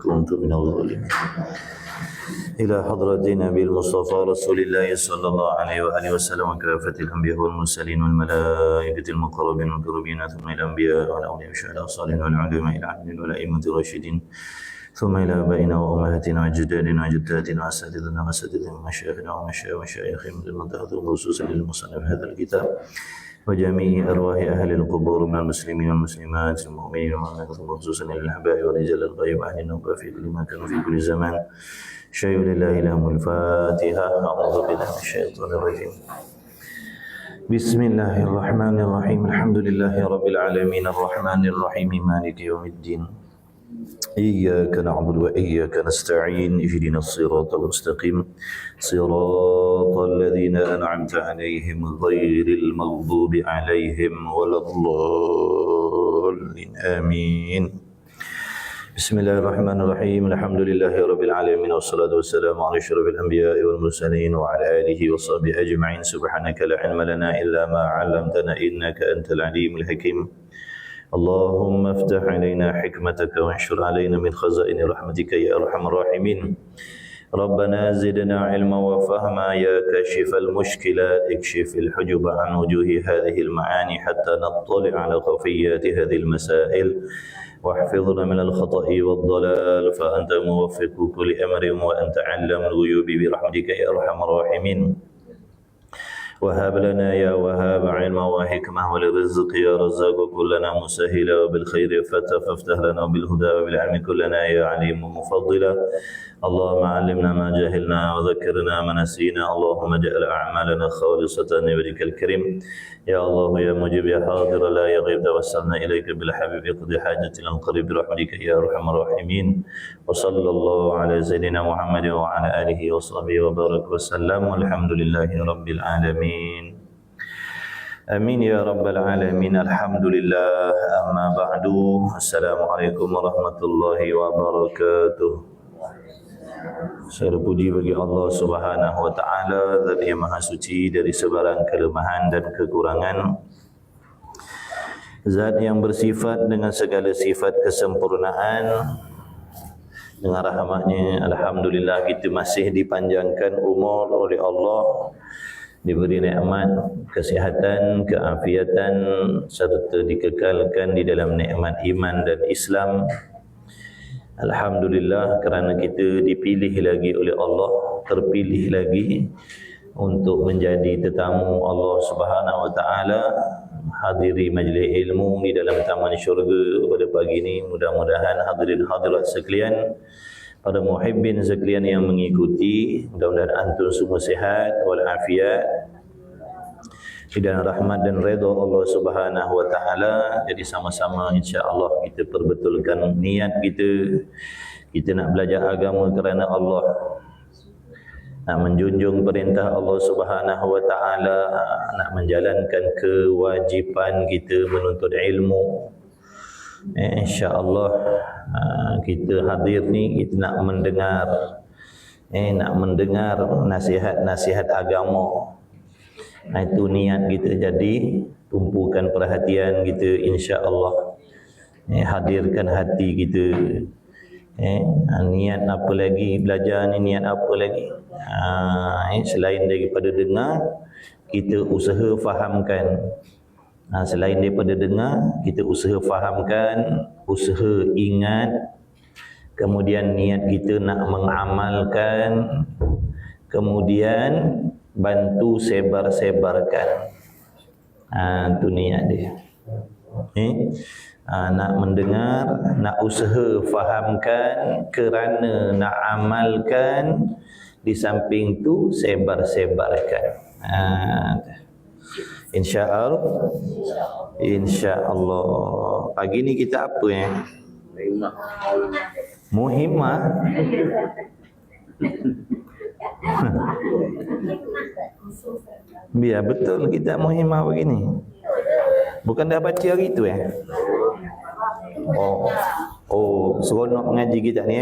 كنت من الظالمين. إلى حضرة نبي المصطفى رسول الله صلى الله عليه وآله وسلم وكافة الأنبياء والمرسلين والملائكة المقربين والمقربين ثم الأنبياء والأولياء والشهداء والصالحين والعلماء العاملين والأئمة الراشدين ثم إلى آبائنا وأمهاتنا وأجدادنا وجداتنا وأساتذتنا وأساتذتنا ومشايخنا ومشايخهم المنتهى خصوصا للمصنف هذا الكتاب وجميع أرواح أهل القبور من المسلمين والمسلمات المؤمنين والمؤمنات خصوصا للأحباء ورجال الغيب أهل النوبة في كل مكان وفي كل زمان. شيء لله لهم الفاتحة. أعوذ بالله من الشيطان الرجيم. بسم الله الرحمن الرحيم. الحمد لله رب العالمين الرحمن الرحيم مالك يوم الدين. إياك نعبد وإياك نستعين. اهدنا الصراط المستقيم صراط الذين أنعمت عليهم غير المغضوب عليهم ولا الضالين آمين. بسم الله الرحمن الرحيم. الحمد لله رب العالمين والصلاة والسلام على أشرف الأنبياء والمرسلين وعلى آله وصحبه أجمعين. سبحانك لا علم لنا إلا ما علمتنا إنك أنت العليم الحكيم. اللهم افتح علينا حكمتك وانشر علينا من خزائن رحمتك يا أرحم الراحمين. ربنا زدنا علما وفهما يا كاشف المشكلات اكشف الحجب عن وجوه هذه المعاني حتى نطلع على خفيات هذه المسائل واحفظنا من الخطأ والضلال فأنت موفق كل أمر وأنت علام الغيوب برحمتك يا أرحم الراحمين. وهب لنا يا وهاب علما وحكمة وللرزق يا رزاق كلنا مسهلا وبالخير فافتح لنا وبالهدى وبالعلم كلنا يا عليم مفضلا. اللهم علمنا ما جهلنا وذكرنا ما نسينا. اللهم اجعل أعمالنا خالصة لوجهك الكريم. يا الله يا مجيب يا حاضر لا يغيب توسلنا إليك بالحبيب اقضي حاجتنا القريب برحمتك يا أرحم الراحمين. وصلى الله على سيدنا محمد وعلى آله وصحبه وبارك وسلم والحمد لله رب العالمين. آمين يا رب العالمين. الحمد لله. أما بعد السلام عليكم ورحمة الله وبركاته. Segala puji bagi Allah Subhanahu wa taala, Zat yang Maha Suci dari sebarang kelemahan dan kekurangan. Zat yang bersifat dengan segala sifat kesempurnaan. Dengan rahmatnya alhamdulillah kita masih dipanjangkan umur oleh Allah, diberi nikmat kesihatan, keafiatan serta dikekalkan di dalam nikmat iman dan Islam. Alhamdulillah kerana kita dipilih lagi oleh Allah, terpilih lagi untuk menjadi tetamu Allah Subhanahu wa taala, hadiri majlis ilmu di dalam taman syurga pada pagi ini. Mudah-mudahan hadirin hadirat sekalian, para muhibbin sekalian yang mengikuti, mudah-mudahan antum semua sihat walafiat di dalam rahmat dan redha Allah Subhanahu wa taala. Jadi sama-sama insya-Allah kita perbetulkan niat kita. Kita nak belajar agama kerana Allah, nak menjunjung perintah Allah Subhanahu wa taala, nak menjalankan kewajipan kita menuntut ilmu. Insya-Allah kita hadir ni kita nak mendengar nasihat-nasihat agama. Itu niat kita. Jadi tumpukan perhatian kita insya-Allah. Hadirkan hati kita. Niat apa lagi belajar ni, niat apa lagi? Selain daripada dengar, kita usaha fahamkan. Selain daripada dengar, kita usaha fahamkan, usaha ingat. Kemudian niat kita nak mengamalkan. Kemudian bantu sebar-sebarkan. Itu niat dia. Nak mendengar, nak usaha fahamkan, kerana nak amalkan, di samping tu sebar-sebarkan. InsyaAllah. InsyaAllah. Pagi ni kita apa Muhimmah. Biar betul kita muhimmah begini. Bukan dah baca hari tu seronok mengaji kita ni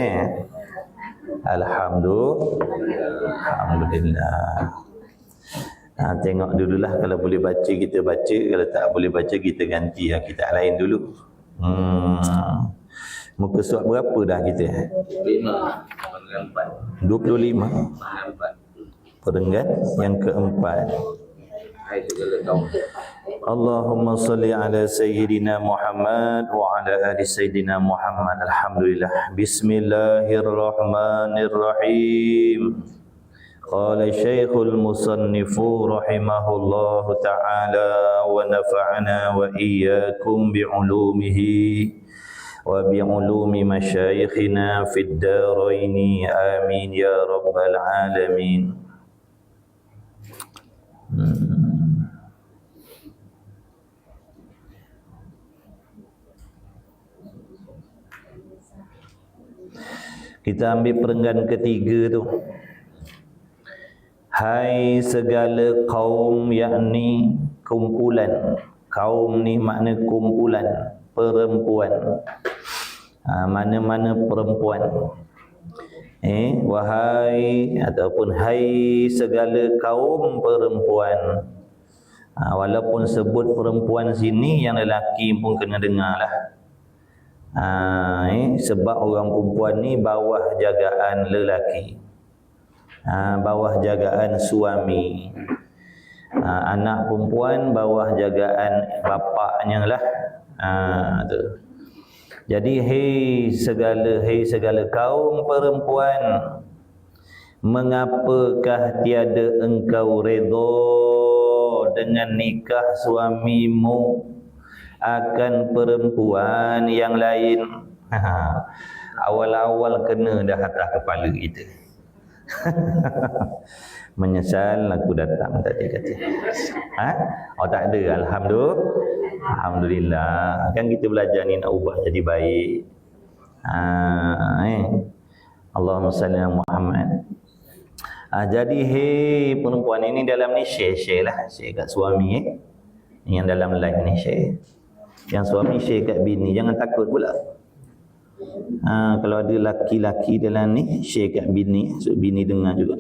Alhamdulillah. Tengok dululah, kalau boleh baca kita baca, kalau tak boleh baca kita ganti kitab lain dulu. Muka surat berapa dah kita? 25. 25. Perenggan yang keempat. Allahumma salli ala Sayyidina Muhammad wa ala ali Sayyidina Muhammad. Alhamdulillah. Bismillahirrahmanirrahim. Qala Syekhul Musannifu rahimahullahu ta'ala wa nafa'ana wa iyyakum bi'ulumihi wa bi'ulumi masyayikhina fid daraini amin ya rabbal alamin. Kita ambil perenggan ketiga tu. Hai segala kaum, yakni kumpulan. Kaum ni makna kumpulan perempuan. Mana-mana perempuan. Wahai ataupun hai segala kaum perempuan. Walaupun sebut perempuan sini, yang lelaki pun kena dengar lah. Sebab orang perempuan ni bawah jagaan lelaki. Bawah jagaan suami. Anak perempuan bawah jagaan bapaknya lah. Tu. Jadi hei segala kaum perempuan, mengapakah tiada engkau redha dengan nikah suamimu akan perempuan yang lain? Awal-awal kena dah atas kepala kita. Menyesal aku datang tadi kata. Oh tak ada, alhamdulillah. Kan kita belajar ni nak ubah jadi baik. Allahumma salli ala Muhammad. Jadi hei perempuan ini dalam ni share lah, share kat suami Yang dalam live ni share. Yang suami share kat bini, jangan takut pula. Kalau ada laki-laki dalam ni, share kat bini, so bini dengar juga.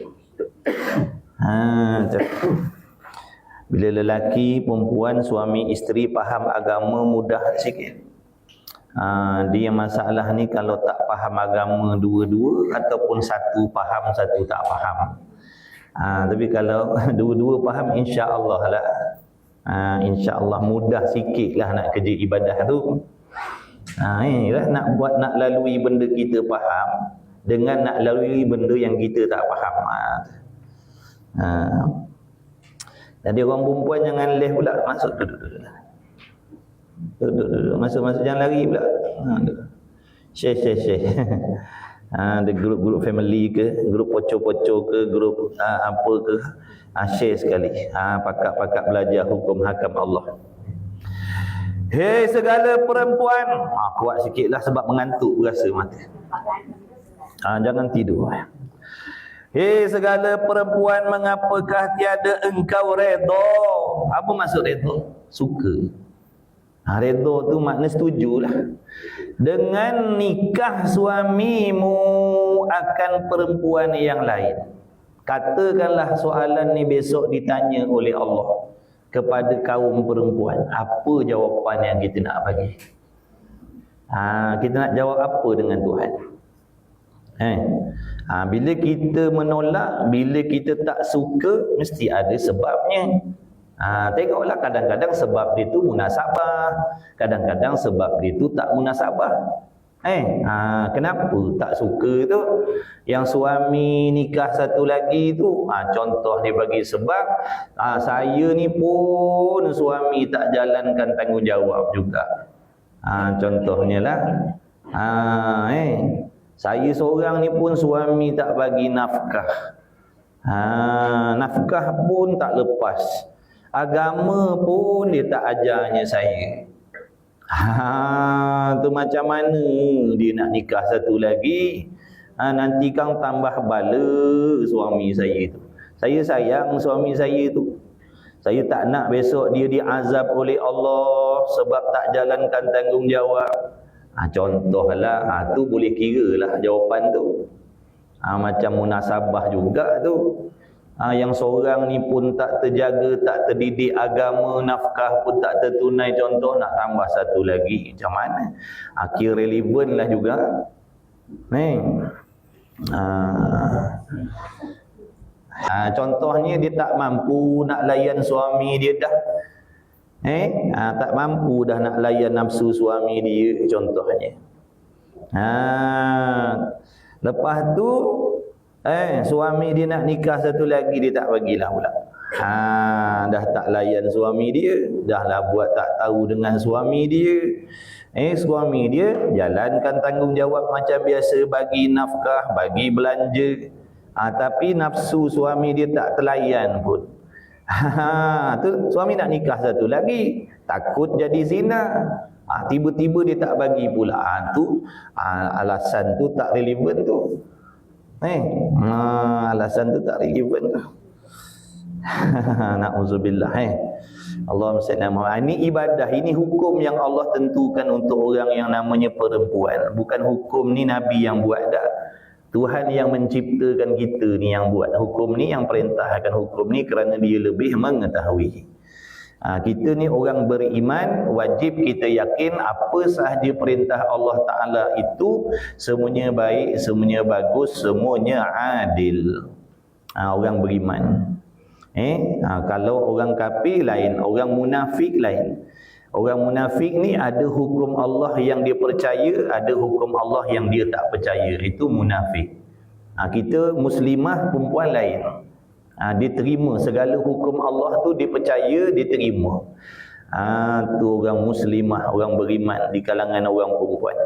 Bila lelaki, perempuan, suami, isteri faham agama mudah sikit. Dia masalah ni kalau tak faham agama dua-dua, ataupun satu faham, satu tak faham. Tapi kalau dua-dua faham, insya-Allah lah. InsyaAllah mudah sikit lah nak kerja ibadah tu. Inilah nak lalui benda kita faham dengan nak lalui benda yang kita tak faham. Jadi orang perempuan jangan leh pula masuk duduk. Masuk jangan lari pula. Share. Ada grup-grup family ke, grup pocok-pocok ke, grup apa ke, share sekali. Pakak-pakak belajar hukum hakam Allah. Hei segala perempuan, kuat sikitlah sebab mengantuk rasa mata. Jangan tidur. Hei segala perempuan, mengapakah tiada engkau redha? Apa maksud redha? Suka. Redha tu makna setujulah dengan nikah suamimu akan perempuan yang lain. Katakanlah soalan ni besok ditanya oleh Allah kepada kaum perempuan, apa jawapan yang kita nak bagi? Kita nak jawab apa dengan Tuhan? Bila kita menolak, bila kita tak suka, mesti ada sebabnya. Tengoklah, kadang-kadang sebab dia tu munasabah, kadang-kadang sebab dia tu tak munasabah. Kenapa tak suka tu? Yang suami nikah satu lagi tu, contoh dia bagi sebab, saya ni pun suami tak jalankan tanggungjawab juga. Contohnya lah, saya seorang ni pun suami tak bagi nafkah. Nafkah pun tak lepas. Agama pun dia tak ajarnya saya. Tu macam mana dia nak nikah satu lagi? Nanti kang tambah bala suami saya tu. Saya sayang suami saya tu. Saya tak nak besok dia diazab oleh Allah sebab tak jalankan tanggungjawab. Contohlah, tu boleh kira lah jawapan tu. Macam munasabah juga tu. Yang seorang ni pun tak terjaga, tak terdidik agama, nafkah pun tak tertunai contoh, nak tambah satu lagi. Macam mana? Kira relevan lah juga. Contohnya dia tak mampu nak layan suami dia dah. Tak mampu dah nak layan nafsu suami dia contohnya. Lepas tu suami dia nak nikah satu lagi, dia tak bagilah pula. Dah tak layan suami dia, dah lah buat tak tahu dengan suami dia. Suami dia jalankan tanggungjawab macam biasa, bagi nafkah, bagi belanja. Tapi nafsu suami dia tak terlayan pun. Tu suami nak nikah satu lagi, takut jadi zina. Tiba-tiba dia tak bagi pula. Alasan tu tak relevan tu. Alasan tu tak relevan tu. Na'udzubillah. Allahumma salli ala Muhammad. Ini ibadah, ini hukum yang Allah tentukan untuk orang yang namanya perempuan. Bukan hukum ni Nabi yang buat dah. Tuhan yang menciptakan kita ni yang buat hukum ni, yang perintahkan hukum ni kerana dia lebih mengetahui. Kita ni orang beriman, wajib kita yakin apa sahaja perintah Allah Ta'ala itu semuanya baik, semuanya bagus, semuanya adil. Orang beriman. Kalau orang kafir lain, orang munafik lain. Orang munafik ni ada hukum Allah yang dia percaya, ada hukum Allah yang dia tak percaya. Itu munafik. Kita muslimah perempuan lain. Dia terima segala hukum Allah tu, dia percaya, dia terima. Tu orang muslimah, orang beriman di kalangan orang perempuan.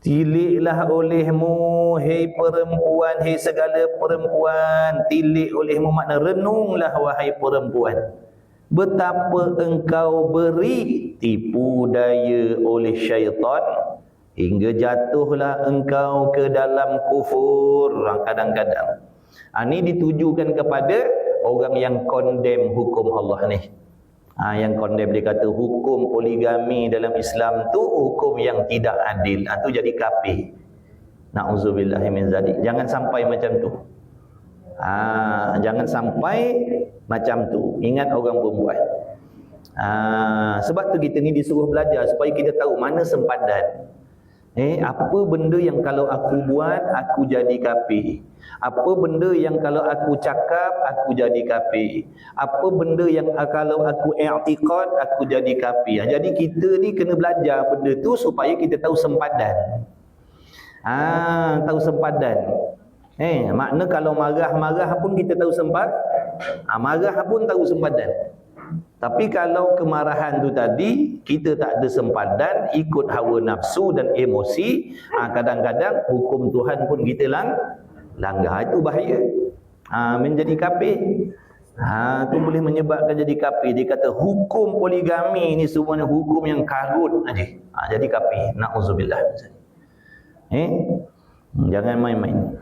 Tiliklah olehmu, hei perempuan, hei segala perempuan. Tilik olehmu makna renunglah wahai perempuan, betapa engkau beri tipu daya oleh syaitan hingga jatuhlah engkau ke dalam kufur. Kadang-kadang ini ditujukan kepada orang yang condemn hukum Allah ni. Yang condemn, dia kata hukum poligami dalam Islam tu hukum yang tidak adil. Tu jadi kafir. Na'udzubillah min zalik. Jangan sampai macam tu. Jangan sampai macam tu. Ingat orang perempuan. Sebab tu kita ni disuruh belajar supaya kita tahu mana sempadan. Apa benda yang kalau aku buat aku jadi kafir? Apa benda yang kalau aku cakap aku jadi kafir? Apa benda yang kalau aku i'tiqad aku jadi kafir? Jadi kita ni kena belajar benda tu supaya kita tahu sempadan. Tahu sempadan. Makna kalau marah-marah pun kita tahu sempat. Marah pun tahu sempadan. Tapi kalau kemarahan tu tadi kita tak ada sempadan, ikut hawa nafsu dan emosi, kadang-kadang hukum Tuhan pun kita langgar. Itu bahaya. Menjadi kafir. Itu boleh menyebabkan jadi kafir. Dia kata hukum poligami ni semuanya hukum yang karut aja. Jadi kafir. Na'udzubillah. Jangan main-main.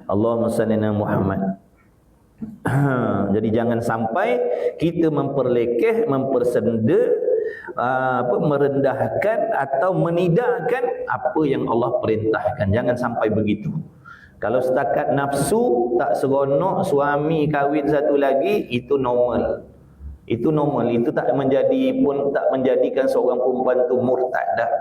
Allahumma salli ala Muhammad. Jadi jangan sampai kita memperlekeh, mempersenda, merendahkan atau menidakkan apa yang Allah perintahkan. Jangan sampai begitu. Kalau setakat nafsu tak seronok suami kahwin satu lagi, itu normal. Itu normal. Itu tak menjadikan seorang perempuan tu murtad dah.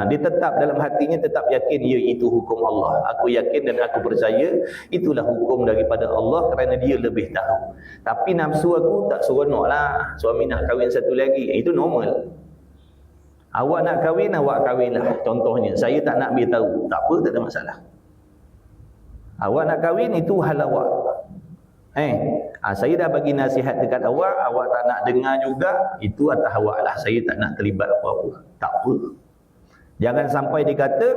Dia tetap dalam hatinya tetap yakin ya itu hukum Allah. Aku yakin dan aku percaya itulah hukum daripada Allah kerana dia lebih tahu. Tapi nafsu aku tak seronok lah suami nak kahwin satu lagi. Itu normal. Awak nak kahwin, awak kahwinlah. Contohnya, saya tak nak beritahu. Tak apa, tak ada masalah. Awak nak kahwin, itu hal awak. Saya dah bagi nasihat dekat awak, awak tak nak dengar juga, itu atas awak lah. Saya tak nak terlibat apa-apa. Tak apa. Jangan sampai dikata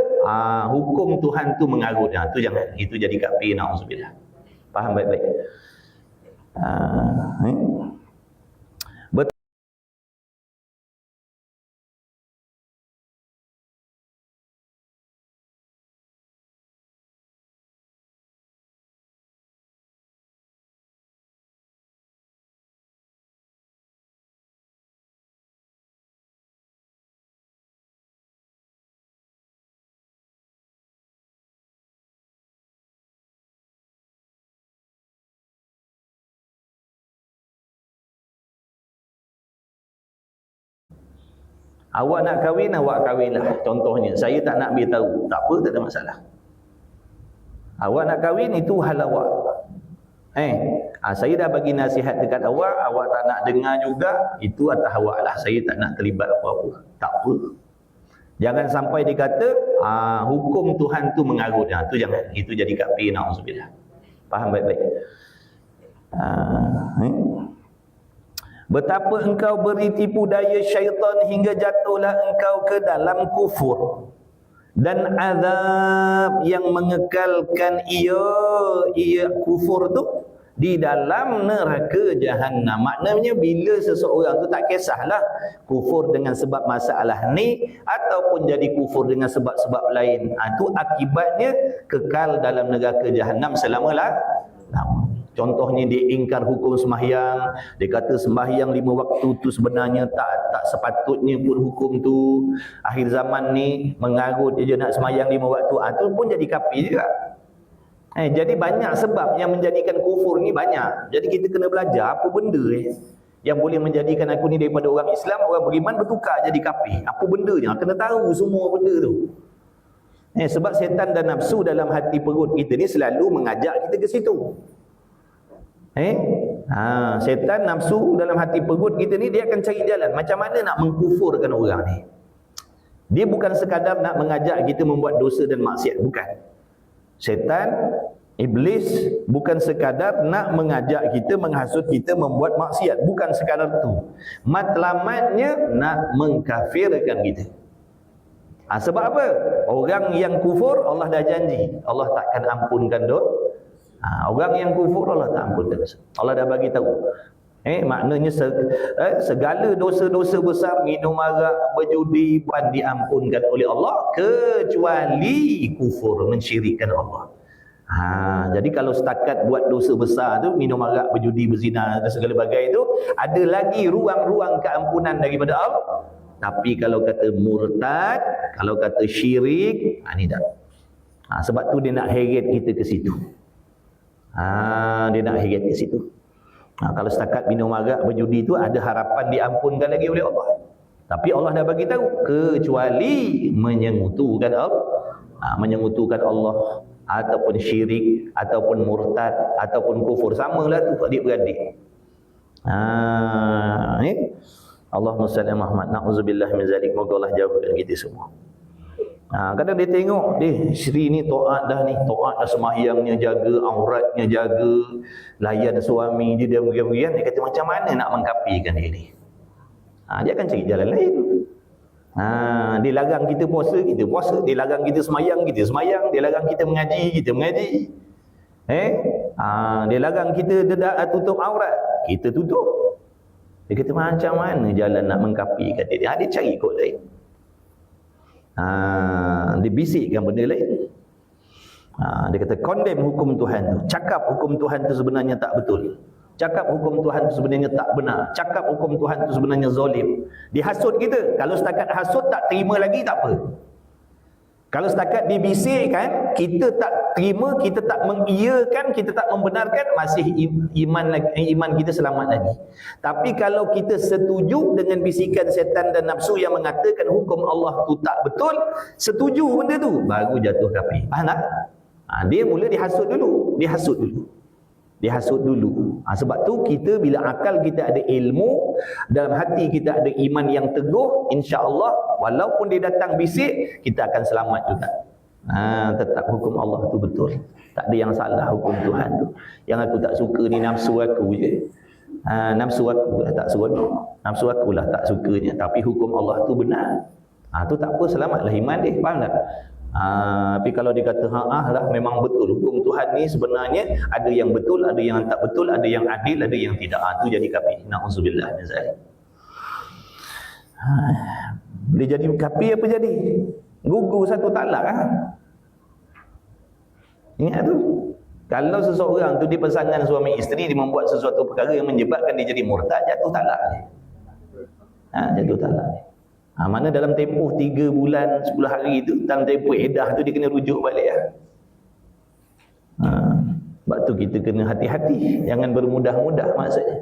hukum Tuhan tu mengarut. Tu jangan. Itu jadi kafir, na'udzubillah. Faham baik-baik. Awak nak kahwin, awak kahwinlah. Contohnya, saya tak nak beritahu. Tak apa, tak ada masalah. Awak nak kahwin, itu hal awak. Saya dah bagi nasihat dekat awak, awak tak nak dengar juga, itu atas awak lah. Saya tak nak terlibat apa-apa. Tak apa. Jangan sampai dikata, hukum Tuhan tu mengarut. Itu jangan. Itu jadi kafir, na'udzubillah. Faham baik-baik? Betapa engkau beri tipu daya syaitan hingga jatuhlah engkau ke dalam kufur. Dan azab yang mengekalkan ia kufur tu di dalam neraka Jahannam. Maknanya bila seseorang tu, tak kisahlah kufur dengan sebab masalah ni ataupun jadi kufur dengan sebab-sebab lain, itu akibatnya kekal dalam neraka Jahannam selama-lamanya. Contohnya dia ingkar hukum sembahyang, dia kata sembahyang 5 waktu tu sebenarnya tak sepatutnya pun hukum tu. Akhir zaman ni mengarut je nak sembahyang 5 waktu, tu pun jadi kafir juga. Jadi banyak sebab yang menjadikan kufur ni banyak. Jadi kita kena belajar apa benda yang boleh menjadikan aku ni daripada orang Islam, orang beriman bertukar jadi kafir. Apa bendanya? Kena tahu semua benda tu. Sebab setan dan nafsu dalam hati perut kita ni selalu mengajak kita ke situ. Setan nafsu dalam hati perut kita ni, dia akan cari jalan macam mana nak mengkufurkan orang ni. Dia bukan sekadar nak mengajak kita membuat dosa dan maksiat, bukan. Setan, iblis bukan sekadar nak mengajak kita, menghasut kita membuat maksiat, bukan sekadar tu. Matlamatnya nak mengkafirkan kita. Sebab apa? Orang yang kufur, Allah dah janji Allah takkan ampunkan dosa. Orang yang kufur Allah tak ampunkan. Allah dah bagi tahu. Maknanya segala dosa-dosa besar, minum arak, berjudi, bukan diampunkan oleh Allah kecuali kufur, mensyirikkan Allah. Jadi kalau setakat buat dosa besar tu, minum arak, berjudi, berzina dan segala bagai itu, ada lagi ruang-ruang keampunan daripada Allah. Tapi kalau kata murtad, kalau kata syirik, ni tak. Sebab tu dia nak heret kita ke situ. Dia nak heret ke situ. Kalau setakat minum arak, berjudi itu ada harapan diampunkan lagi oleh Allah. Tapi Allah dah bagi tahu kecuali menyengutukan Allah, ataupun syirik, ataupun murtad, ataupun kufur. Samalah tu adik-beradik. Allahumma salli ala Muhammad. Na'udzubillah min zalik. Moga Allah jauhkan kita semua. Kadang dia tengok, Sri ni taat dah ni, taat dah sembahyangnya jaga, auratnya jaga, layan suami dia, diam-diam, dia kata macam mana nak mengkafirkan dia ni. Dia akan cari jalan lain. Dia larang kita puasa, kita puasa. Dia larang kita sembahyang, kita sembahyang. Dia larang kita mengaji, kita mengaji. Dia larang kita tutup aurat, kita tutup. Dia kata macam mana jalan nak mengkafirkan dia. Dia cari kod lain. Dia bisikkan benda lain. Dia kata condemn hukum Tuhan tu, cakap hukum Tuhan tu sebenarnya tak betul, cakap hukum Tuhan tu sebenarnya tak benar, cakap hukum Tuhan tu sebenarnya zalim. Dihasut kita. Kalau setakat hasut tak terima lagi, tak apa. Kalau setakat dibisikkan, kita tak terima, kita tak mengiyakan, kita tak membenarkan, masih iman kita selamat lagi. Tapi kalau kita setuju dengan bisikan setan dan nafsu yang mengatakan hukum Allah tu tak betul, setuju benda tu, baru jatuh kafir. Faham tak? Dia mula dihasut dulu. Sebab tu kita bila akal kita ada ilmu, dalam hati kita ada iman yang teguh, insya-Allah walaupun dia datang bisik, kita akan selamat juga. Tetap hukum Allah tu betul. Tak ada yang salah hukum Tuhan tu. Yang aku tak suka ni nafsu aku je. Nafsu aku lah tak seronok. Nafsu aku lah tak sukanya, tapi hukum Allah tu benar. Tu tak apa, selamatlah iman dia. Faham tak? Tapi kalau dia kata lah memang betul hukum Tuhan ni, sebenarnya ada yang betul, ada yang tak betul, ada yang adil, ada yang tidak, tu jadi kafir. Na'udzubillah min zalik. Dia jadi kafir apa jadi? Gugur satu talak. Ingat tu, kalau seseorang tu di pasangan suami isteri, dia membuat sesuatu perkara yang menyebabkan dia jadi murtad, jatuh talak dia. Jatuh talak dia. Mana dalam tempoh 3 bulan 10 hari tu, dalam tempoh edah tu dia kena rujuk balik lah. Sebab tu kita kena hati-hati, jangan bermudah-mudah maksudnya.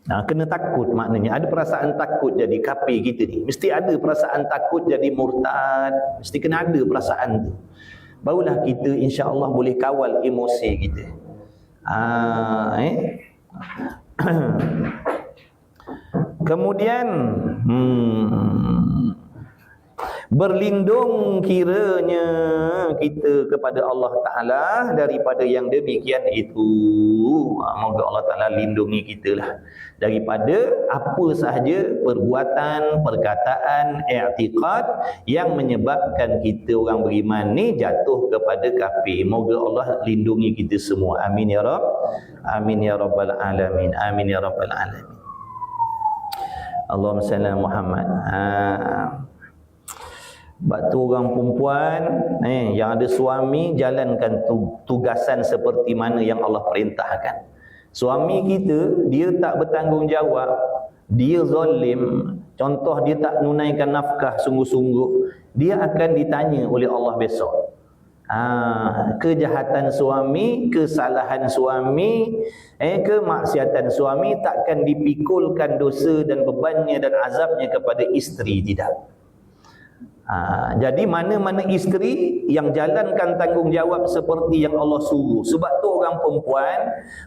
Kena takut maknanya. Ada perasaan takut jadi kafir kita ni. Mesti ada perasaan takut jadi murtad. Mesti kena ada perasaan tu. Barulah kita insya-Allah boleh kawal emosi kita. Kemudian berlindung kiranya kita kepada Allah Ta'ala daripada yang demikian itu. Moga Allah Ta'ala lindungi kita lah daripada apa sahaja perbuatan, perkataan, i'tiqad yang menyebabkan kita orang beriman ni jatuh kepada kafir. Moga Allah lindungi kita semua. Amin ya Rabb. Amin ya Rabbal Alamin. Amin ya Rabbal Alamin. Allahumma salli ala Muhammad. Batu orang perempuan yang ada suami, jalankan tugasan seperti mana yang Allah perintahkan. Suami kita, dia tak bertanggungjawab, dia zalim, contoh dia tak menunaikan nafkah sungguh-sungguh, dia akan ditanya oleh Allah besok. Kejahatan suami, kesalahan suami, kemaksiatan suami takkan dipikulkan dosa dan bebannya dan azabnya kepada isteri, tidak. Jadi mana-mana isteri yang jalankan tanggungjawab seperti yang Allah suruh. Sebab tu orang perempuan,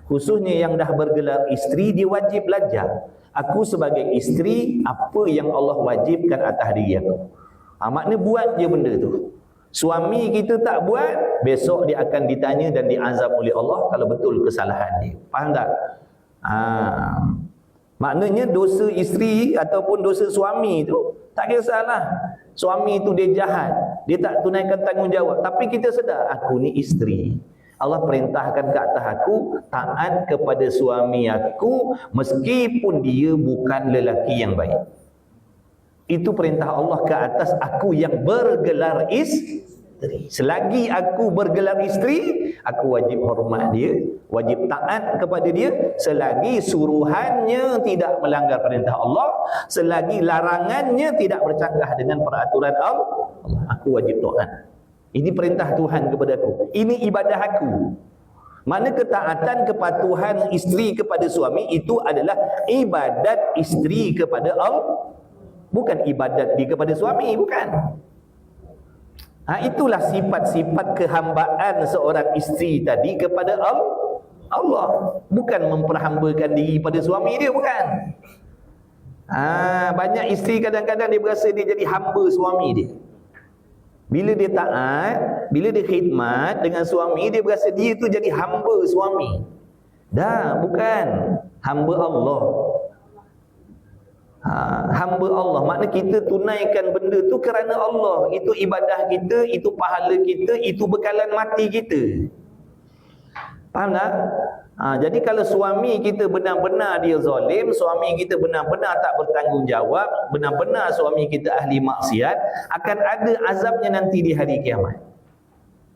khususnya yang dah bergelar isteri, dia wajib belajar. Aku sebagai isteri, apa yang Allah wajibkan atas diri aku. Maknanya buat je benda tu. Suami kita tak buat, besok dia akan ditanya dan diazab oleh Allah kalau betul kesalahan dia. Faham tak? Maknanya dosa isteri ataupun dosa suami tu tak kisahlah. Suami itu dia jahat, dia tak tunaikan tanggungjawab, tapi kita sedar aku ni isteri. Allah perintahkan ke atas aku taat kepada suami aku meskipun dia bukan lelaki yang baik. Itu perintah Allah ke atas aku yang bergelar isteri. Selagi aku bergelar isteri, aku wajib hormat dia, wajib taat kepada dia, selagi suruhannya tidak melanggar perintah Allah, selagi larangannya tidak bercanggah dengan peraturan Allah, aku wajib taat. Ini perintah Tuhan kepada aku, ini ibadah aku. Mana ketaatan, kepatuhan isteri kepada suami itu adalah ibadat isteri kepada Allah, bukan ibadat dia kepada suami, bukan. Itulah sifat-sifat kehambaan seorang isteri tadi kepada Allah. Bukan memperhambakan diri pada suami dia, bukan. Banyak isteri kadang-kadang dia berasa dia jadi hamba suami dia. Bila dia taat, bila dia khidmat dengan suami, dia berasa dia tu jadi hamba suami. Dah, bukan. Hamba Allah. Hamba Allah, makna kita tunaikan benda tu kerana Allah. Itu ibadah kita, itu pahala kita, itu bekalan mati kita. Faham tak? Jadi kalau suami kita benar-benar dia zalim, suami kita benar-benar tak bertanggungjawab, benar-benar suami kita ahli maksiat, akan ada azabnya nanti di hari kiamat.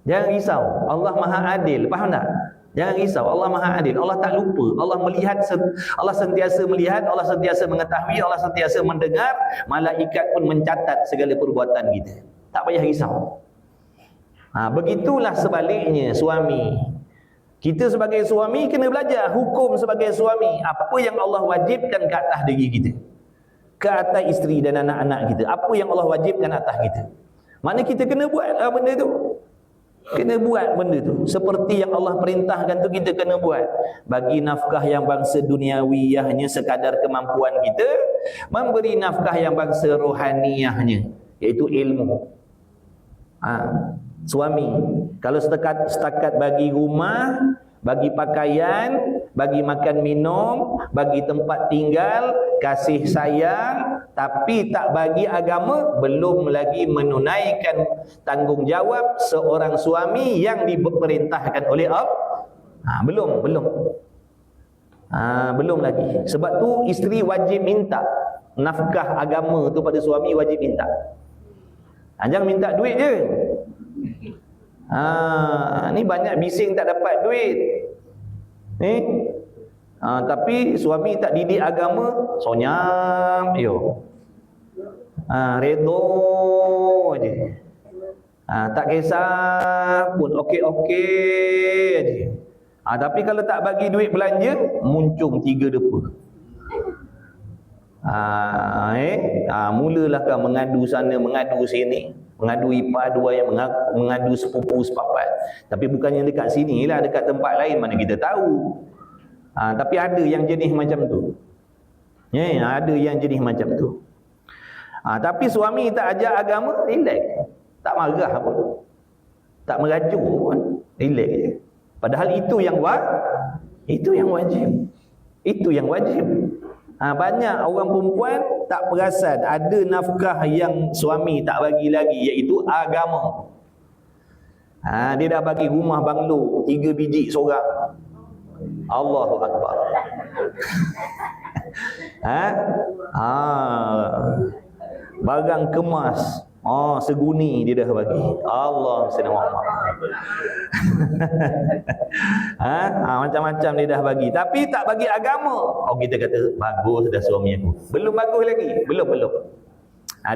Jangan risau, Allah Maha Adil. Faham tak? Jangan risau, Allah Maha Adil. Allah tak lupa. Allah melihat, Allah sentiasa melihat, Allah sentiasa mengetahui, Allah sentiasa mendengar. Malaikat pun mencatat segala perbuatan kita. Tak payah risau. Begitulah sebaliknya suami. Kita sebagai suami kena belajar hukum sebagai suami. Apa yang Allah wajibkan ke atas diri kita, ke atas isteri dan anak-anak kita. Apa yang Allah wajibkan atas kita. Mana kita kena buat benda tu. Kena buat benda tu. Seperti yang Allah perintahkan tu kita kena buat. Bagi nafkah yang bangsa duniawiyahnya sekadar kemampuan kita, memberi nafkah yang bangsa rohaniyahnya, iaitu ilmu. Suami kalau setakat bagi rumah, bagi pakaian, bagi makan minum, bagi tempat tinggal, kasih sayang, tapi tak bagi agama, belum lagi menunaikan tanggungjawab seorang suami yang diperintahkan oleh Allah. Belum lagi. Sebab tu isteri wajib minta nafkah agama tu pada suami, wajib minta. Jangan minta duit je. Ni banyak bising tak dapat duit. Tapi suami tak didik agama, sonyam redo aje. Tak kisah pun, okey-okey aje. Tapi kalau tak bagi duit belanja, muncung 3 depa. Mulalah kau mengadu sana, mengadu sini, mengadu ipar dua yang mengadu sepupu sepapat. Tapi bukannya dekat sini lah, dekat tempat lain mana kita tahu. Tapi ada yang jenis macam tu. Ada yang jenis macam tu. Tapi suami tak ajar agama, relax. Tak marah pun, tak merajuk pun, relax je. Padahal itu yang wajib. Itu yang wajib. Banyak orang perempuan tak perasan ada nafkah yang suami tak bagi lagi, iaitu agama. Dia dah bagi rumah banglo 3 biji seorang. Allahu Akbar. Barang kemas, seguni dia dah bagi. Allah Sayyidina Muhammad. Macam-macam dia dah bagi, tapi tak bagi agama. Kita kata bagus dah suami aku. Belum bagus lagi, belum.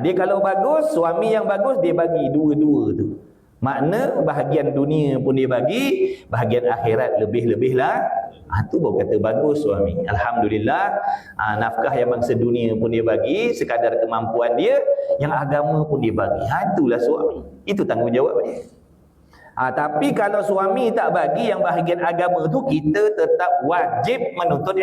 Dia kalau bagus, suami yang bagus dia bagi dua-dua tu. Makna bahagian dunia pun dia bagi, bahagian akhirat lebih-lebih lah. Tu baru kata bagus suami. Alhamdulillah, nafkah yang bangsa dunia pun dia bagi sekadar kemampuan dia, yang agama pun dia bagi. Itulah suami. Itu tanggungjawab dia. Tapi kalau suami tak bagi yang bahagian agama tu, kita tetap wajib menuntut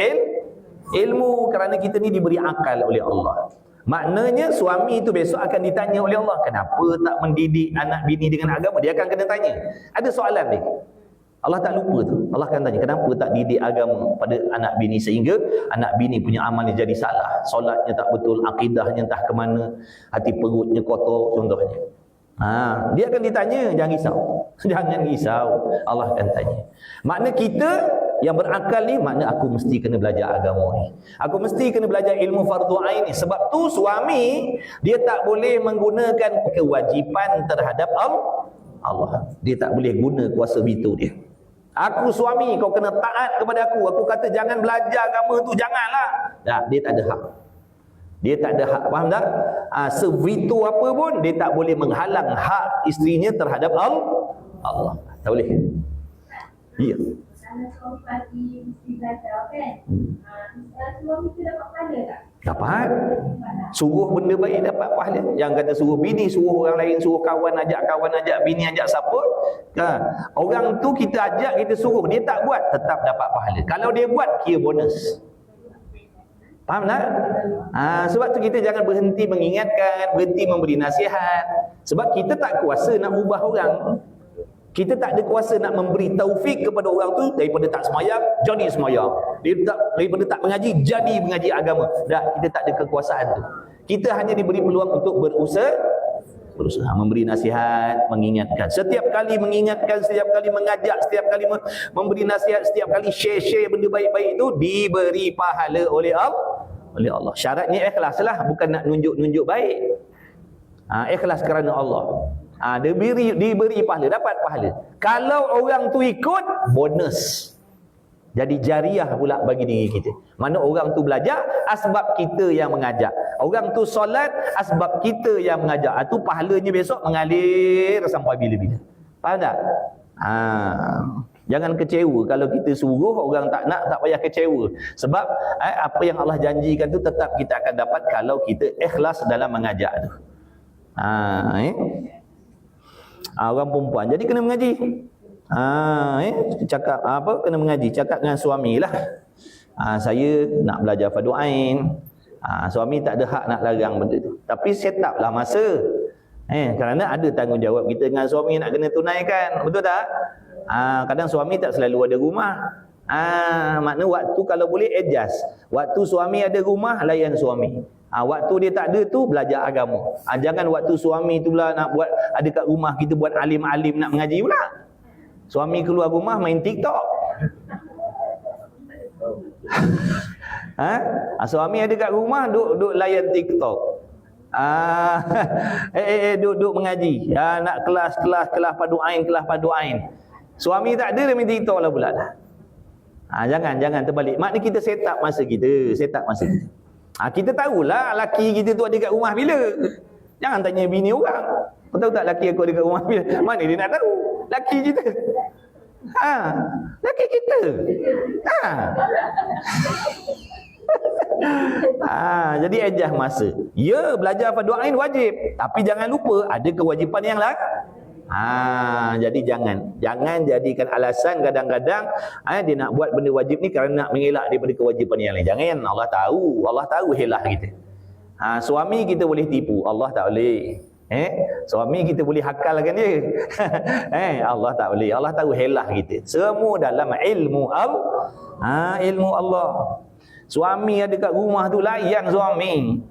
ilmu, kerana kita ni diberi akal oleh Allah. Maknanya suami itu besok akan ditanya oleh Allah, kenapa tak mendidik anak bini dengan agama? Dia akan kena tanya. Ada soalan dia. Allah tak lupa tu. Allah akan tanya, kenapa tak didik agama pada anak bini sehingga anak bini punya amalnya jadi salah, solatnya tak betul, akidahnya entah ke mana, hati perutnya kotor contohnya. Dia akan ditanya, jangan risau. Jangan risau, Allah akan tanya. Makna kita yang berakal ni, makna aku mesti kena belajar agama ni. Aku mesti kena belajar ilmu fardu ain ni. Sebab tu suami dia tak boleh menggunakan kewajipan terhadap Allah. Dia tak boleh guna kuasa veto dia. Aku suami, kau kena taat kepada aku. Aku kata jangan belajar agama tu, janganlah. Dia tak ada hak. Dia tak ada hak, faham tak? Seveto apa pun dia tak boleh menghalang hak isterinya terhadap Allah. Tak boleh. Ya. Kalau suami pagi mesti belajar kan? Suami tu dapat pahala tak? Dapat. Suruh benda baik dapat pahala. Yang kata suruh bini, suruh orang lain, suruh kawan ajak bini, ajak siapa. Orang tu kita ajak, kita suruh, dia tak buat, tetap dapat pahala. Kalau dia buat, kira bonus. Faham tak? Sebab tu kita jangan berhenti mengingatkan, berhenti memberi nasihat. Sebab kita tak kuasa nak ubah orang. Kita tak ada kuasa nak memberi taufik kepada orang tu daripada tak semayang, jadi semayang. Daripada tak mengaji, jadi mengaji agama. Kita tak ada kekuasaan tu. Kita hanya diberi peluang untuk berusaha, memberi nasihat, mengingatkan. Setiap kali mengingatkan, setiap kali mengajak, setiap kali memberi nasihat, setiap kali share benda baik-baik itu, diberi pahala oleh Allah. Syaratnya ikhlas lah, bukan nak nunjuk-nunjuk baik. Ikhlas kerana Allah. Diberi pahala, dapat pahala. Kalau orang tu ikut, bonus. Jadi jariah pula bagi diri kita. Mana orang tu belajar, asbab kita yang mengajak. Orang tu solat, asbab kita yang mengajak. Tu pahalanya besok mengalir sampai bila-bila. Faham tak? Jangan kecewa kalau kita suruh orang tak nak, tak payah kecewa. Sebab apa yang Allah janjikan tu tetap kita akan dapat kalau kita ikhlas dalam mengajak tu. Orang perempuan jadi kena mengaji. Cakap apa, kena mengaji, cakap dengan suami lah. Saya nak belajar fardu ain. Suami tak ada hak nak larang benda tu. Tapi set up lah masa. Kerana ada tanggungjawab kita dengan suami nak kena tunaikan. Betul tak? Kadang suami tak selalu ada rumah. Makna waktu kalau boleh adjust. Waktu suami ada rumah, layan suami. Waktu dia tak ada tu, belajar agama. Jangan waktu suami tu pula nak buat, ada kat rumah kita buat alim-alim nak mengaji pula. Suami keluar rumah main TikTok. Suami ada kat rumah duk layan TikTok. Duk mengaji. Nak kelas fardu ain. Suami tak ada, dia main TikTok lah pula dah. Jangan terbalik. Maknanya kita set up masa kita. Kita tahulah laki kita tu ada kat rumah bila. Jangan tanya bini orang. Kau tahu tak laki aku ada kat rumah bila? Mana dia nak tahu? Laki kita. Laki kita. Jadi ejah masa. Ya, belajar fardu ain wajib, tapi jangan lupa ada kewajipan yang lain. Jadi jangan jadikan alasan kadang-kadang dia nak buat benda wajib ni kerana nak mengelak daripada kewajipan yang lain. Jangan. Allah tahu helah kita. Suami kita boleh tipu, Allah tak boleh. Suami kita boleh hakalkan dia. Allah tak boleh. Allah tahu helah kita. Semua dalam ilmu Allah. Ilmu Allah. Suami ada kat rumah tu, layan suami.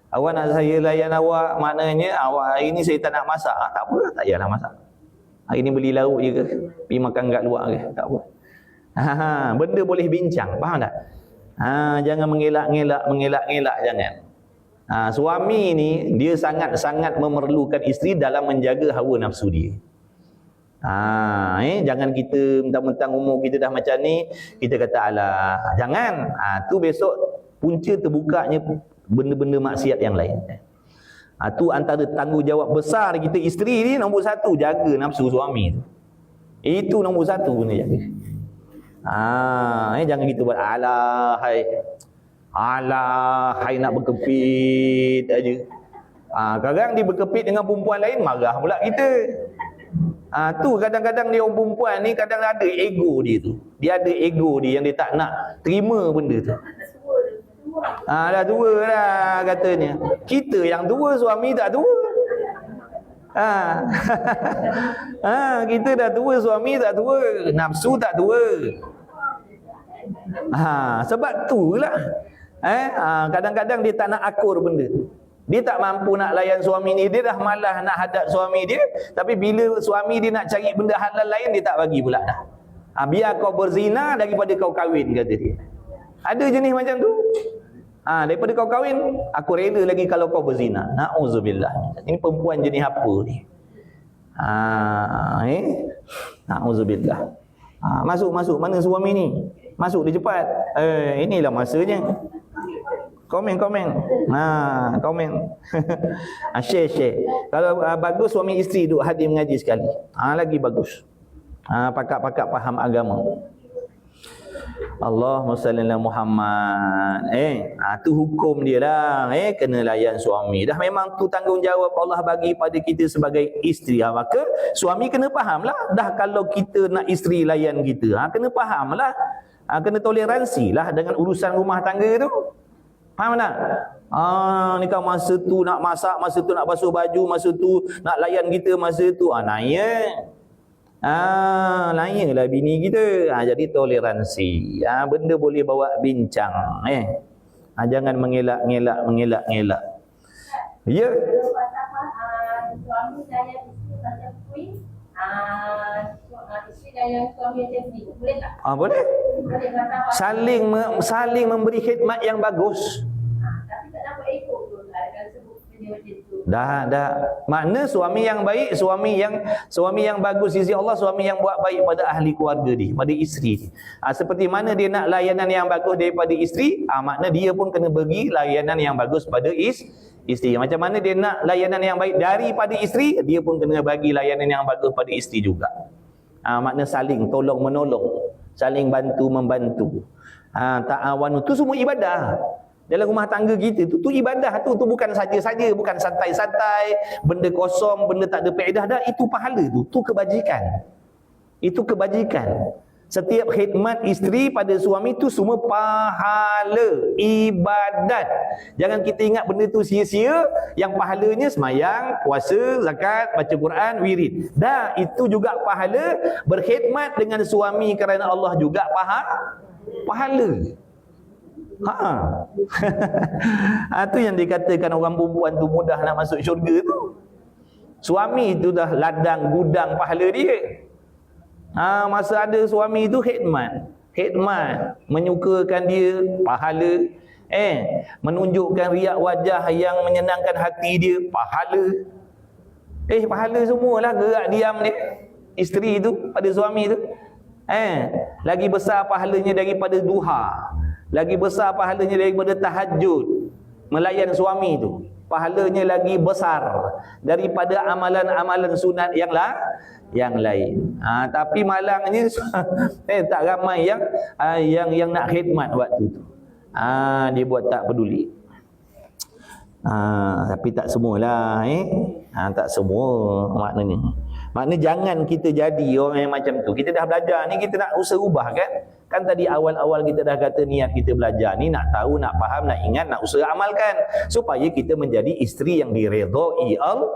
Awak nak saya layan awak, maknanya awak hari ni saya tak nak masak. Tak apa, tak payahlah masak. Hari ni beli lauk je ke? Pergi makan kat luar ke? Tak apa. Benda boleh bincang, faham tak? Jangan mengelak-ngelak, jangan. Suami ni dia sangat-sangat memerlukan isteri dalam menjaga hawa nafsu dia. Jangan kita mentang-mentang umur kita dah macam ni, kita kata alah, jangan. Tu besok punca terbukanya benda-benda maksiat yang lain. Tu antara tanggungjawab besar kita isteri ni, nombor satu, jaga nafsu suami tu. Itu nombor satu kena jaga. Jangan kita buat alah hai nak berkepit aja. Kadang dia berkepit dengan perempuan lain, marah pula kita. Tu kadang-kadang dia orang perempuan ni kadang ada ego dia tu. Dia ada ego dia yang dia tak nak terima benda tu. Dah tua dah katanya. Kita yang tua, suami tak tua. Kita dah tua, suami tak tua. Nafsu tak tua. Sebab tu lah. Kadang-kadang dia tak nak akur benda tu. Dia tak mampu nak layan suami ni. Dia dah malas nak hadap suami dia. Tapi bila suami dia nak cari benda halal lain, dia tak bagi pula dah. Biar kau berzina daripada kau kahwin, kata dia. Ada jenis macam tu. Daripada kau kahwin, aku rela lagi kalau kau berzina. Na'udzubillah. Ini perempuan jenis apa ni? Na'udzubillah. Masuk. Mana suami ni? Masuk dia cepat. Inilah masanya. Komen. Komen. Share. Kalau bagus suami isteri duk hadir mengaji sekali. Lagi bagus. Pakak-pakak faham agama. Allahumma salli ala Muhammad. Tu hukum dia lah. Kena layan suami. Dah memang tu tanggungjawab Allah bagi pada kita sebagai isteri. Maka suami kena faham lah. Dah kalau kita nak isteri layan kita, kena faham lah. Kena toleransi lah dengan urusan rumah tangga tu. Faham tak? Ni kan masa tu nak masak, masa tu nak basuh baju, masa tu nak layan kita, masa tu layanlah bini kita. Jadi toleransi. Benda boleh bawa bincang. Jangan mengelak. Ya. Suami layan isteri macam kuih. Isteri layan suami macam ni. Boleh tak? Boleh. Saling memberi khidmat yang bagus. Tapi tak dapat ikut tu. Kalau sebut benda macam tu. Dah. Makna suami yang baik, suami yang bagus sisi Allah, suami yang buat baik pada ahli keluarga dia, pada isteri. Seperti mana dia nak layanan yang bagus daripada isteri, makna dia pun kena bagi layanan yang bagus pada isteri. Macam mana dia nak layanan yang baik daripada isteri, dia pun kena bagi layanan yang bagus pada isteri juga. Makna saling tolong menolong, saling bantu membantu. Ta'awanu tu semua ibadah. Dalam rumah tangga kita tu ibadah tu bukan saja-saja, bukan santai-santai, benda kosong, benda tak ada faedah dah. Itu pahala tu kebajikan. Itu kebajikan. Setiap khidmat isteri pada suami tu semua pahala, ibadat. Jangan kita ingat benda tu sia-sia, yang pahalanya semayang, puasa, zakat, baca Quran, wirid. Dah, itu juga pahala. Berkhidmat dengan suami kerana Allah juga pahala. Tu yang dikatakan orang perempuan tu mudah nak masuk syurga tu. Suami tu dah ladang gudang pahala dia. Masa ada suami tu khidmat, menyukakan dia, pahala. Menunjukkan riak wajah yang menyenangkan hati dia, pahala. Pahala semualah gerak diam dia, isteri tu pada suami tu. Lagi besar pahalanya daripada duha, lagi besar pahalanya daripada tahajud, melayan suami tu. pahalanya lagi besar daripada amalan-amalan sunat yang lain. Tapi malangnya tak ramai yang nak khidmat waktu tu. Dia buat tak peduli. Tapi tak semualah tak semua maknanya. Maknanya jangan kita jadi orang yang macam tu. Kita dah belajar ni, kita nak usaha ubah kan? Kan tadi awal-awal kita dah kata niat kita belajar ni nak tahu, nak faham, nak ingat, nak usaha amalkan supaya kita menjadi isteri yang diredai Allah.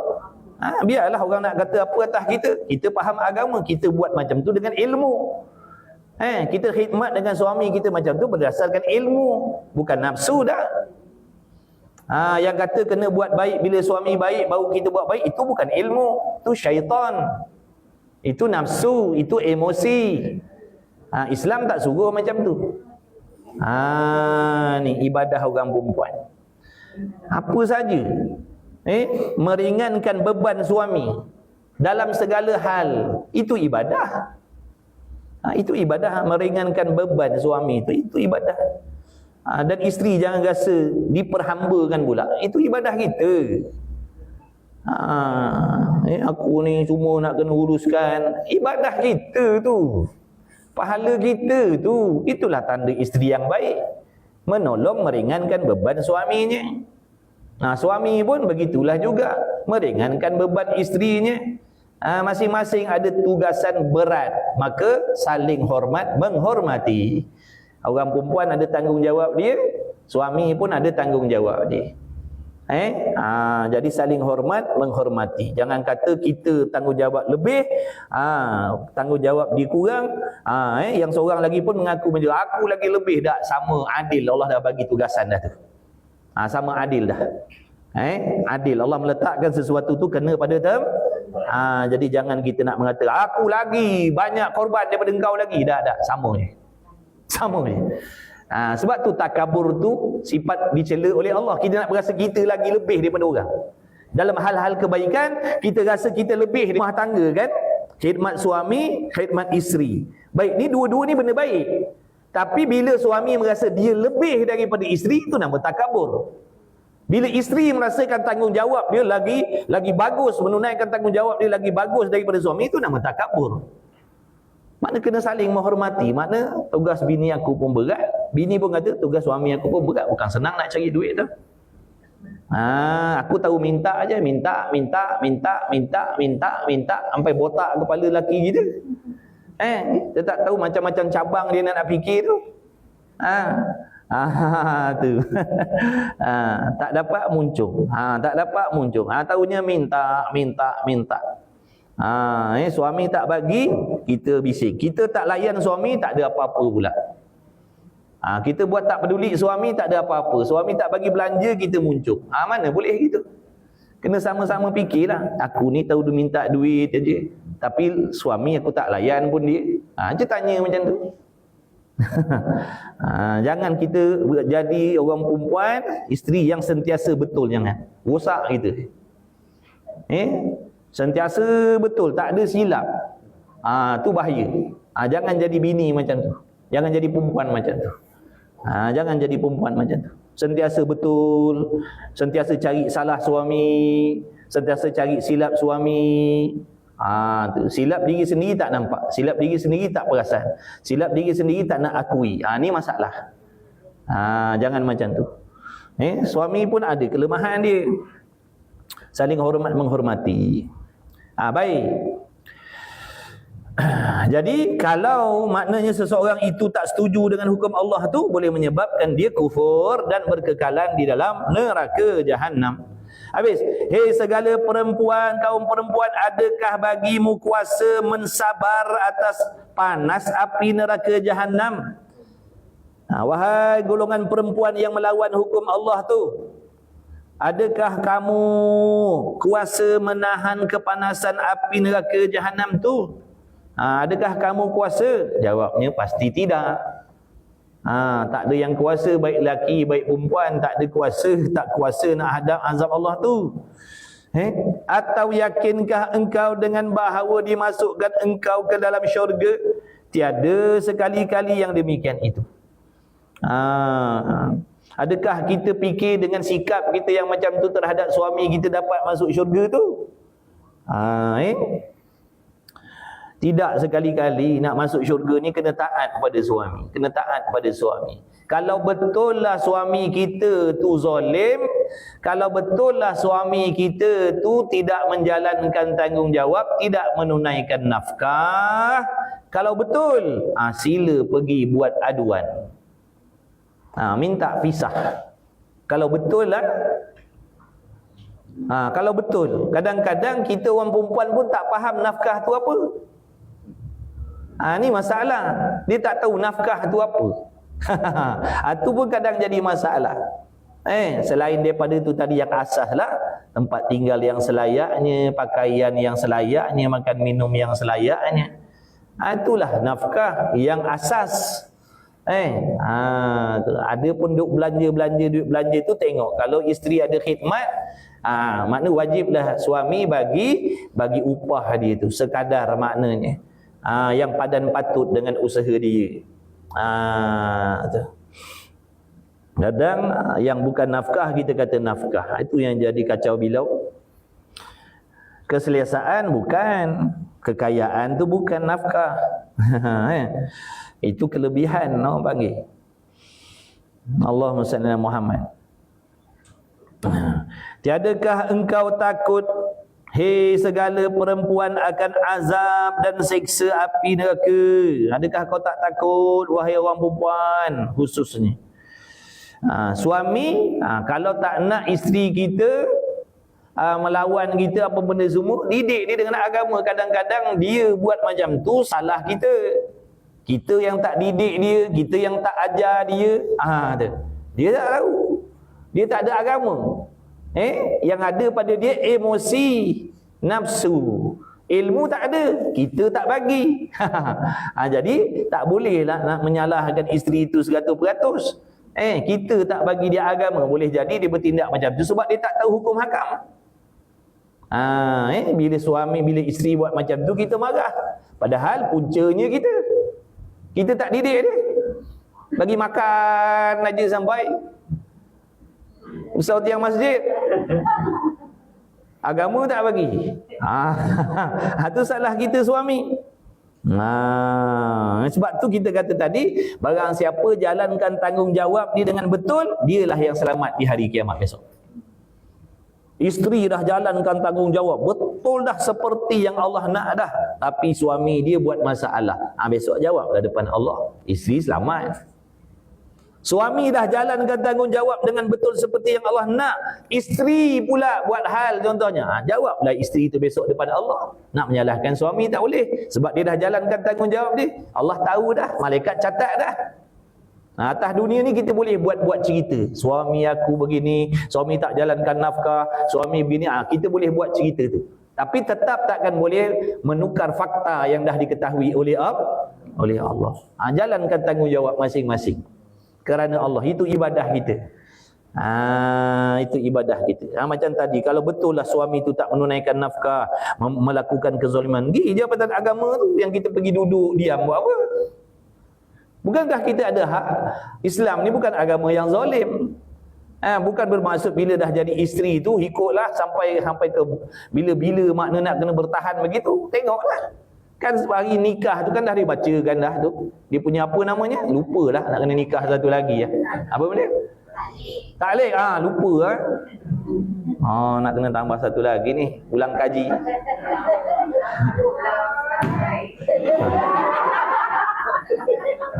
Biarlah orang nak kata apa atas kita. Kita faham agama, kita buat macam tu dengan ilmu. Kita khidmat dengan suami kita macam tu berdasarkan ilmu, bukan nafsu dah. Yang kata kena buat baik bila suami baik baru kita buat baik, itu bukan ilmu, itu syaitan, itu nafsu, itu emosi. Islam tak suruh macam tu. Ni ibadah orang perempuan apa saja, meringankan beban suami dalam segala hal, itu ibadah. Itu ibadah, meringankan beban suami itu ibadah. Dan isteri jangan rasa diperhambakan pula, itu ibadah kita. Aku ni cuma nak kena uruskan, ibadah kita tu, pahala kita tu. Itulah tanda isteri yang baik, menolong meringankan beban suaminya. Suami pun begitulah juga, meringankan beban isterinya. Masing-masing ada tugasan berat, maka saling hormat menghormati. Orang perempuan ada tanggungjawab dia, suami pun ada tanggungjawab dia. Jadi saling hormat menghormati. Jangan kata kita tanggungjawab lebih, tanggungjawab dia kurang. Yang seorang lagi pun mengaku menjawab, aku lagi lebih. Tak, sama, adil. Allah dah bagi tugasan dah tu. Sama, adil dah. Adil. Allah meletakkan sesuatu tu kena pada jadi jangan kita nak mengatakan aku lagi banyak korban daripada engkau lagi. Tak, sama je. Sama je. Sebab tu takabur tu sifat dicela oleh Allah. Kita nak berasa kita lagi lebih daripada orang. Dalam hal-hal kebaikan, kita rasa kita lebih di rumah tangga kan? Khidmat suami, khidmat isteri. Baik, ni dua-dua ni benda baik. Tapi bila suami merasa dia lebih daripada isteri, itu nama takabur. Bila isteri merasakan tanggungjawab dia lagi bagus, menunaikan tanggungjawab dia lagi bagus daripada suami, itu nama takabur. Makna kena saling menghormati. Makna tugas bini aku pun berat, bini pun kata tugas suami aku pun berat. Bukan senang nak cari duit tu. Aku tahu minta aja, minta sampai botak kepala lelaki gitu. Dia tak tahu macam-macam cabang dia nak fikir tu. Tu. Tak dapat muncul. Tak dapat muncul. Tahunya minta. Suami tak bagi, kita bising. Kita tak layan suami, tak ada apa-apa pula. Kita buat tak peduli suami, tak ada apa-apa. Suami tak bagi belanja, kita muncul. Mana boleh gitu. Kena sama-sama fikirlah. Aku ni tahu dia minta duit aja, tapi suami aku tak layan pun dia. Je tanya macam tu. Jangan kita jadi orang perempuan, isteri yang sentiasa betul. Jangan rosak kita. Sentiasa betul, tak ada silap. Tu bahaya. Jangan jadi bini macam tu. Jangan jadi perempuan macam tu. Jangan jadi perempuan macam tu. Sentiasa betul, sentiasa cari salah suami, sentiasa cari silap suami. Tu. Silap diri sendiri tak nampak, silap diri sendiri tak perasan, silap diri sendiri tak nak akui. Ni masalah. Jangan macam tu. Suami pun ada kelemahan dia. Saling hormat menghormati. Baik. Jadi kalau maknanya seseorang itu tak setuju dengan hukum Allah tu, boleh menyebabkan dia kufur dan berkekalan di dalam neraka Jahannam. Habis. Hei segala perempuan, kaum perempuan, adakah bagimu kuasa mensabar atas panas api neraka Jahannam? Wahai golongan perempuan yang melawan hukum Allah tu, adakah kamu kuasa menahan kepanasan api neraka Jahannam tu? Adakah kamu kuasa? Jawabnya pasti tidak. Tak ada yang kuasa, baik lelaki baik perempuan, tak ada kuasa, tak kuasa nak hadap azab Allah tu. Atau yakinkah engkau dengan bahawa dimasukkan engkau ke dalam syurga? Tiada sekali-kali yang demikian itu. Adakah kita fikir dengan sikap kita yang macam tu terhadap suami kita dapat masuk syurga tu? Tidak, sekali-kali nak masuk syurga ni kena taat pada suami. Kena taat pada suami. Kalau betul lah suami kita tu zalim, kalau betul lah suami kita tu tidak menjalankan tanggungjawab, tidak menunaikan nafkah, kalau betul, sila pergi buat aduan. Minta pisah. Kalau betul lah. Kalau betul. Kadang-kadang kita orang perempuan pun tak faham nafkah tu apa. Ni masalah. Dia tak tahu nafkah tu apa. Itu pun kadang jadi masalah. Selain daripada tu tadi yang asas lah, tempat tinggal yang selayaknya, pakaian yang selayaknya, makan minum yang selayaknya. Itulah nafkah yang asas. Ada pun duit belanja tu tengok. Kalau isteri ada khidmat, makna wajiblah suami bagi upah dia tu sekadar maknanya. Yang padan patut dengan usaha dia. Kadang yang bukan nafkah kita kata nafkah. Itu yang jadi kacau bilau. Keselesaan bukan, kekayaan tu bukan nafkah. Itu kelebihan orang panggil. Allahumma salli ala Muhammad. Tiadakah engkau takut, hei segala perempuan, akan azab dan siksa api neraka? Adakah kau tak takut, wahai orang perempuan khususnya? Suami kalau tak nak isteri kita melawan kita apa benda semua, didik dia dengan agama. Kadang-kadang dia buat macam tu, salah kita. Kita yang tak didik dia, kita yang tak ajar dia. Dia tak tahu. Dia tak ada agama. Yang ada pada dia emosi, nafsu. Ilmu tak ada, kita tak bagi. Jadi tak bolehlah nak menyalahkan isteri itu 100%. Kita tak bagi dia agama, boleh jadi dia bertindak macam tu sebab dia tak tahu hukum hakam. Bila suami, bila isteri buat macam tu kita marah. Padahal puncanya kita tak didik dia. Bagi makan aja sampai usaha tiang masjid. Agama tak bagi. Itu salah kita suami. Sebab tu kita kata tadi, barang siapa jalankan tanggungjawab dia dengan betul, dialah yang selamat di hari kiamat besok. Isteri dah jalankan tanggungjawab betul dah seperti yang Allah nak dah, tapi suami dia buat masalah, besok jawablah depan Allah, isteri selamat. Suami dah jalankan tanggungjawab dengan betul seperti yang Allah nak, isteri pula buat hal contohnya, jawablah isteri itu besok depan Allah. Nak menyalahkan suami tak boleh, sebab dia dah jalankan tanggungjawab dia. Allah tahu dah, malaikat catat dah. Atas dunia ni kita boleh buat cerita, suami aku begini, suami tak jalankan nafkah, suami begini, kita boleh buat cerita tu. Tapi tetap takkan boleh menukar fakta yang dah diketahui oleh Allah. Jalankan tanggungjawab masing-masing kerana Allah. Itu ibadah kita. Itu ibadah kita. Macam tadi, kalau betul lah suami tu tak menunaikan nafkah, melakukan kezaliman, pergi jabatan agama tu, yang kita pergi duduk diam buat apa? Bukankah kita ada hak? Islam ni bukan agama yang zalim. Bukan bermaksud bila dah jadi isteri tu ikutlah sampai ke bila-bila makna nak kena bertahan begitu. Tengoklah. Kan hari nikah tu kan dah dibacakan dah tu. Dia punya apa namanya? Lupalah nak kena nikah satu lagi. Apa benda? Taklid. Lupa. Nak kena tambah satu lagi ni. Ulang kaji.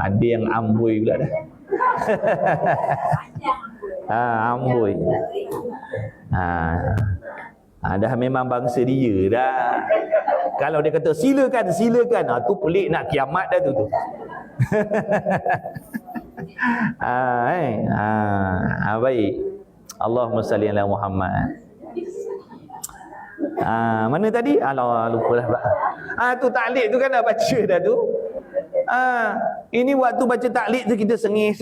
Ada yang amboi pula dah. Amboi. Dah memang bangsa dia dah. Kalau dia kata silakan, tu pelik nak kiamat dah tu. Baik. Allahumma salli ala Muhammad. Mana tadi? Alah, lupa dah. Tu taklid tu kan dah baca dah tu. Ini waktu baca taklid tu kita sengih,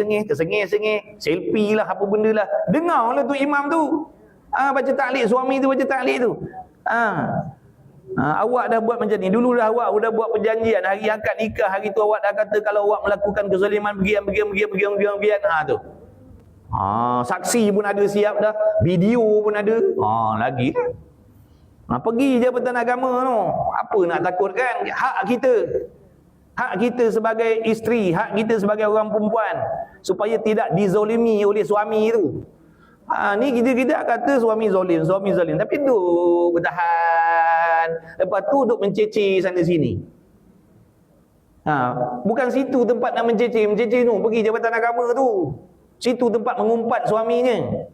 selfie lah, apa benda lah. Dengar lah tu imam tu. Baca taklid, suami tu baca taklid tu. Awak dah buat macam ni. Dulu dah awak dah buat perjanjian, hari akad nikah, hari tu awak dah kata kalau awak melakukan kezaliman begini tu. Saksi pun ada siap dah, video pun ada. Lagi kan. Pergi Jabatan Agama tu. Apa nak takut kan? Hak kita. Hak kita sebagai isteri, hak kita sebagai orang perempuan supaya tidak dizolimi oleh suami tu. Ni kita kata suami zolim, tapi duk bertahan. Lepas tu duk menceceh sana sini. Bukan situ tempat nak menceceh tu, pergi Jabatan Agama tu. Situ tempat mengumpat suaminya.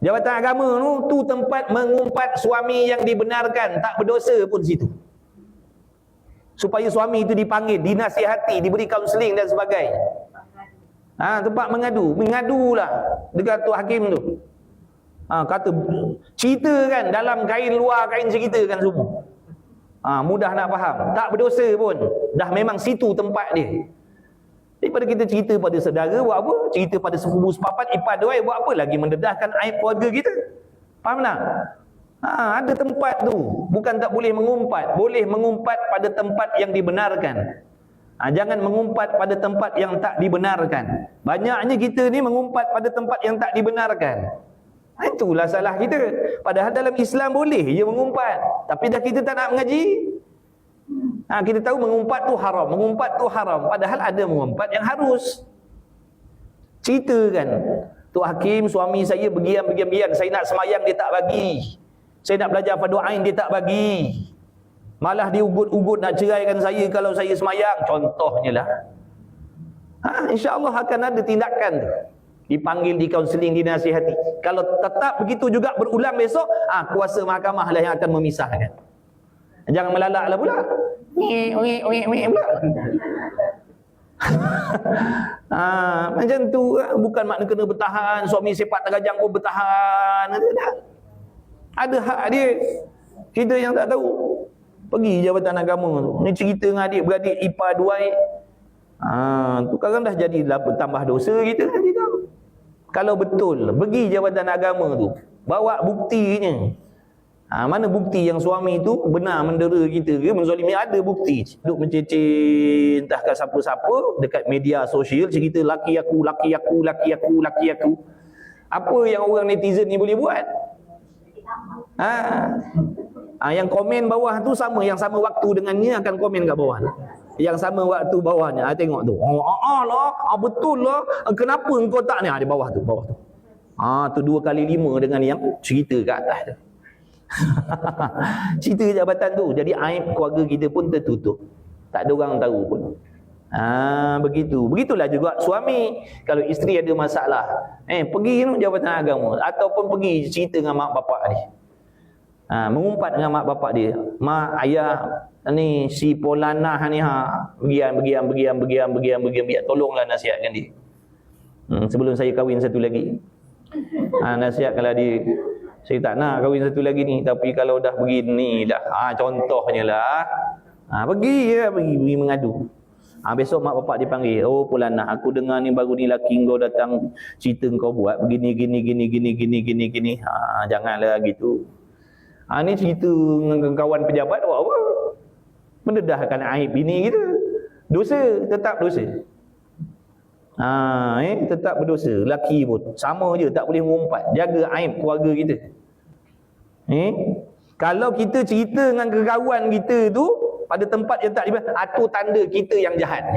Jabatan Agama tu tempat mengumpat suami yang dibenarkan, tak berdosa pun situ. Supaya suami itu dipanggil, dinasihati, diberi kaunseling dan sebagainya. Tempat mengadulah dekat tu hakim tu. Kata cerita kan dalam kain luar kain cerita kan semua. Mudah nak faham. Tak berdosa pun. Dah memang situ tempat dia. Daripada kita cerita pada saudara buat apa? Cerita pada sepupu sepapat, ipar doi buat apa? Lagi mendedahkan aib keluarga kita. Faham tak? Ada tempat tu. Bukan tak boleh mengumpat. Boleh mengumpat pada tempat yang dibenarkan. Jangan mengumpat pada tempat yang tak dibenarkan. Banyaknya kita ni mengumpat pada tempat yang tak dibenarkan. Itulah salah kita. Padahal dalam Islam boleh je mengumpat. Tapi dah kita tak nak mengaji. Kita tahu mengumpat tu haram. Mengumpat tu haram. Padahal ada mengumpat yang harus. Cerita kan. Tok Hakim, suami saya bergiam. Saya nak semayang, dia tak bagi. Saya nak belajar fardu ain, dia tak bagi. Malah dia ugut-ugut nak ceraikan saya kalau saya semayang. Contohnya lah. InsyaAllah akan ada tindakan tu. Dipanggil, dikaunseling, dinasihati. Kalau tetap begitu juga berulang besok, kuasa mahkamah lah yang akan memisahkan. Jangan melalak lah pula. Pula. Macam tu, bukan makna kena bertahan. Suami sepak terajang pun bertahan. Ada hak dia. Kita yang tak tahu. Pergi Jabatan Agama tu. Ni cerita dengan adik-beradik ipar duai. Tu sekarang dah jadi tambah dosa kita nanti kan. Kalau betul pergi Jabatan Agama tu, bawa buktinya. Mana bukti yang suami tu benar mendera kita ke, menzalimi? Ada bukti. Duk menceceh entahkah siapa-siapa dekat media sosial cerita laki aku. Apa yang orang netizen ni boleh buat? Yang komen bawah tu sama, yang sama waktu dengannya akan komen kat bawah. Yang sama waktu bawahnya, tengok tu. Betul lah. Kenapa engkau tak ni? Di bawah tu. Tu 2 kali 5 dengan yang cerita kat atas tu. Cerita jabatan tu. Jadi aib keluarga kita pun tertutup. Tak ada orang tahu pun. Begitu. Begitulah juga suami. Kalau isteri ada masalah, pergi Jabatan Agama ataupun pergi cerita dengan mak bapak dia. Mengumpat dengan mak bapak dia. Mak, ayah ni si Polanah ni begian. Tolonglah nasihatkan dia. Sebelum saya kahwin satu lagi. Nasihatkanlah dia. Saya tak nak kahwin satu lagi ni, tapi kalau dah begini dah, contohnya lah, pergi mengadu. Besok mak bapak dipanggil. Polanah, aku dengar ni baru ni laki kau datang cerita kau buat begini gini. Janganlah gitu. Ni cerita dengan kawan pejabat buat apa? Mendedahkan aib bini kita. Dosa, tetap dosa. Tetap berdosa. Laki pun sama je, tak boleh mengumpat. Jaga aib keluarga kita. Kalau kita cerita dengan kawan kita tu pada tempat yang tak dibenarkan, itu tanda kita yang jahat.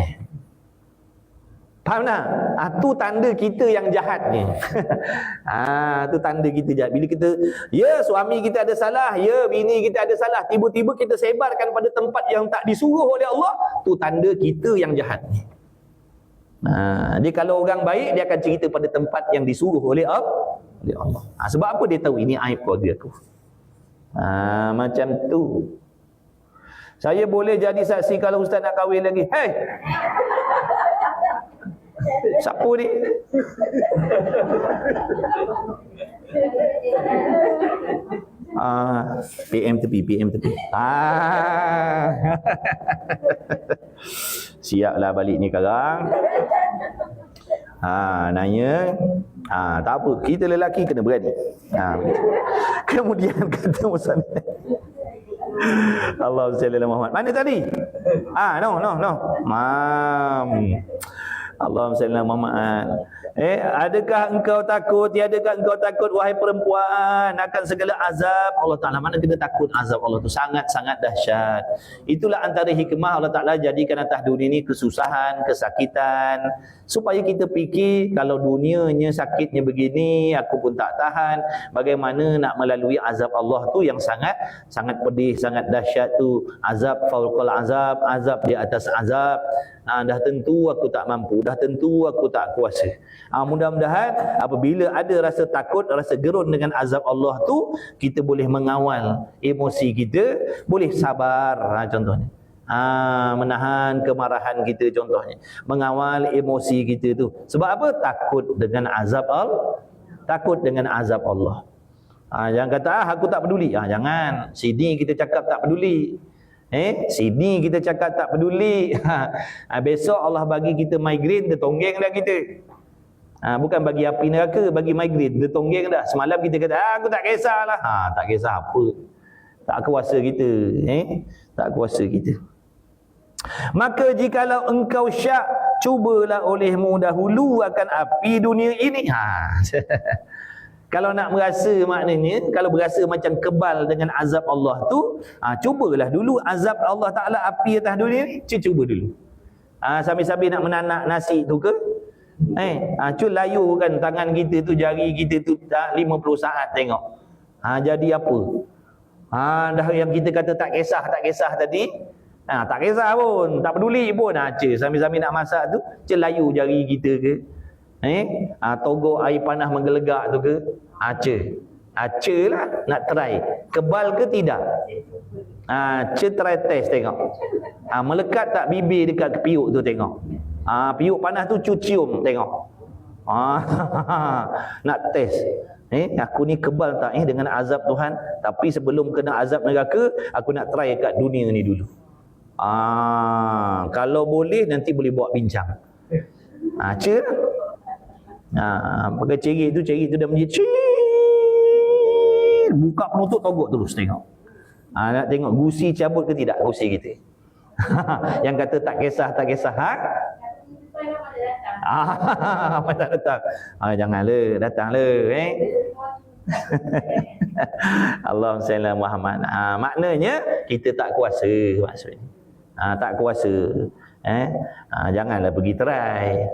Faham tak? Itu tanda kita yang jahat ni. Itu tanda kita jahat. Bila kita, suami kita ada salah, bini kita ada salah, tiba-tiba kita sebarkan pada tempat yang tak disuruh oleh Allah, itu tanda kita yang jahat. Dia kalau orang baik, dia akan cerita pada tempat yang disuruh oleh Allah. Sebab apa dia tahu ini aib keluarga aku. Macam tu. Saya boleh jadi saksi kalau ustaz nak kahwin lagi. Siapa ni? PM tepi. Siaplah balik ni sekarang. Nanya. Tak apa, kita lelaki kena berani. Kemudian kata Musa, Allahumma salli ala Muhammad. Mana tadi? No. Allahumma salli ala Muhammad. Adakah engkau takut, tiadakah engkau takut wahai perempuan akan segala azab Allah Ta'ala? Mana kena takut azab Allah tu sangat-sangat dahsyat. Itulah antara hikmah Allah Ta'ala jadikan atas dunia ni kesusahan, kesakitan, supaya kita fikir kalau dunianya sakitnya begini, aku pun tak tahan, bagaimana nak melalui azab Allah tu yang sangat pedih, sangat dahsyat tu. Azab fauqal azab, azab di atas azab. Dah tentu aku tak mampu, dah tentu aku tak kuasa. Mudah-mudahan apabila ada rasa takut, rasa gerun dengan azab Allah tu, kita boleh mengawal emosi kita, boleh sabar contohnya. Menahan kemarahan kita contohnya, mengawal emosi kita tu. Sebab apa? Takut dengan azab Allah. Takut dengan azab Allah. Jangan kata aku tak peduli. Jangan. Sini kita cakap tak peduli. Sini kita cakap tak peduli. Besok Allah bagi kita migrain, tertonggeng dah kita. Bukan bagi api neraka, bagi migrain, tertonggeng dah. Semalam kita kata aku tak kisahlah. Tak kisah apa. Tak kuasa kita. Tak kuasa kita. Maka jikalau engkau syak, cubalah olehmu dahulu akan api dunia ini. Kalau nak berasa, maknanya kalau berasa macam kebal dengan azab Allah tu, cubalah dulu azab Allah Ta'ala api atas dunia ni. Cuba dulu. Sambil-sambil nak menanak nasi tu ke? Layu kan tangan kita tu, jari kita tu 50 saat tengok. Jadi apa? Dah yang kita kata tak kisah tadi, tak kisah pun, tak peduli pun. Sambil-sambil nak masak tu, layu jari kita ke? Togok air panas menggelegak tu ke? Lah nak try. Kebal ke tidak? Try test tengok. Melekat tak bibir dekat piuk tu tengok. Piuk panas tu cium tengok. Nak test. Aku ni kebal tak dengan azab Tuhan? Tapi sebelum kena azab neraka, aku nak try kat dunia ni dulu. Kalau boleh nanti boleh buat bincang. Pakai cerit tu dah menjadi buka penutup togok terus tengok. Nak tengok gusi cabut ke tidak gusi kita. Yang kata tak kisah apa tak datang. Janganlah datanglah Allahumma salli ala Muhammad. Maknanya kita tak kuasa maksudnya. Tak kuasa. Janganlah pergi try.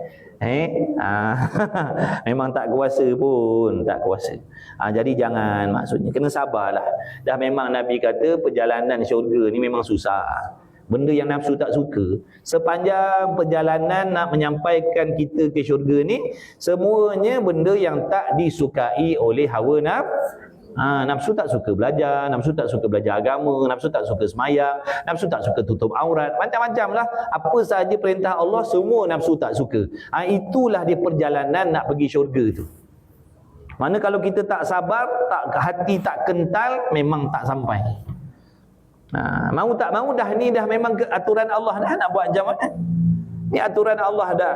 Memang tak kuasa pun, tak kuasa. Jadi jangan, maksudnya kena sabarlah. Dah memang Nabi kata perjalanan syurga ni memang susah. Benda yang nafsu tak suka. Sepanjang perjalanan nak menyampaikan kita ke syurga ni, semuanya benda yang tak disukai oleh hawa nafsu. Nafsu tak suka belajar, nafsu tak suka belajar agama, nafsu tak suka semayang, nafsu tak suka tutup aurat, macam-macam lah. Apa sahaja perintah Allah, semua nafsu tak suka. Itulah dia perjalanan nak pergi syurga tu. Mana kalau kita tak sabar, hati tak kental, memang tak sampai. Mau tak mau dah ni dah memang aturan Allah dah, nak buat macam mana? Ni aturan Allah dah.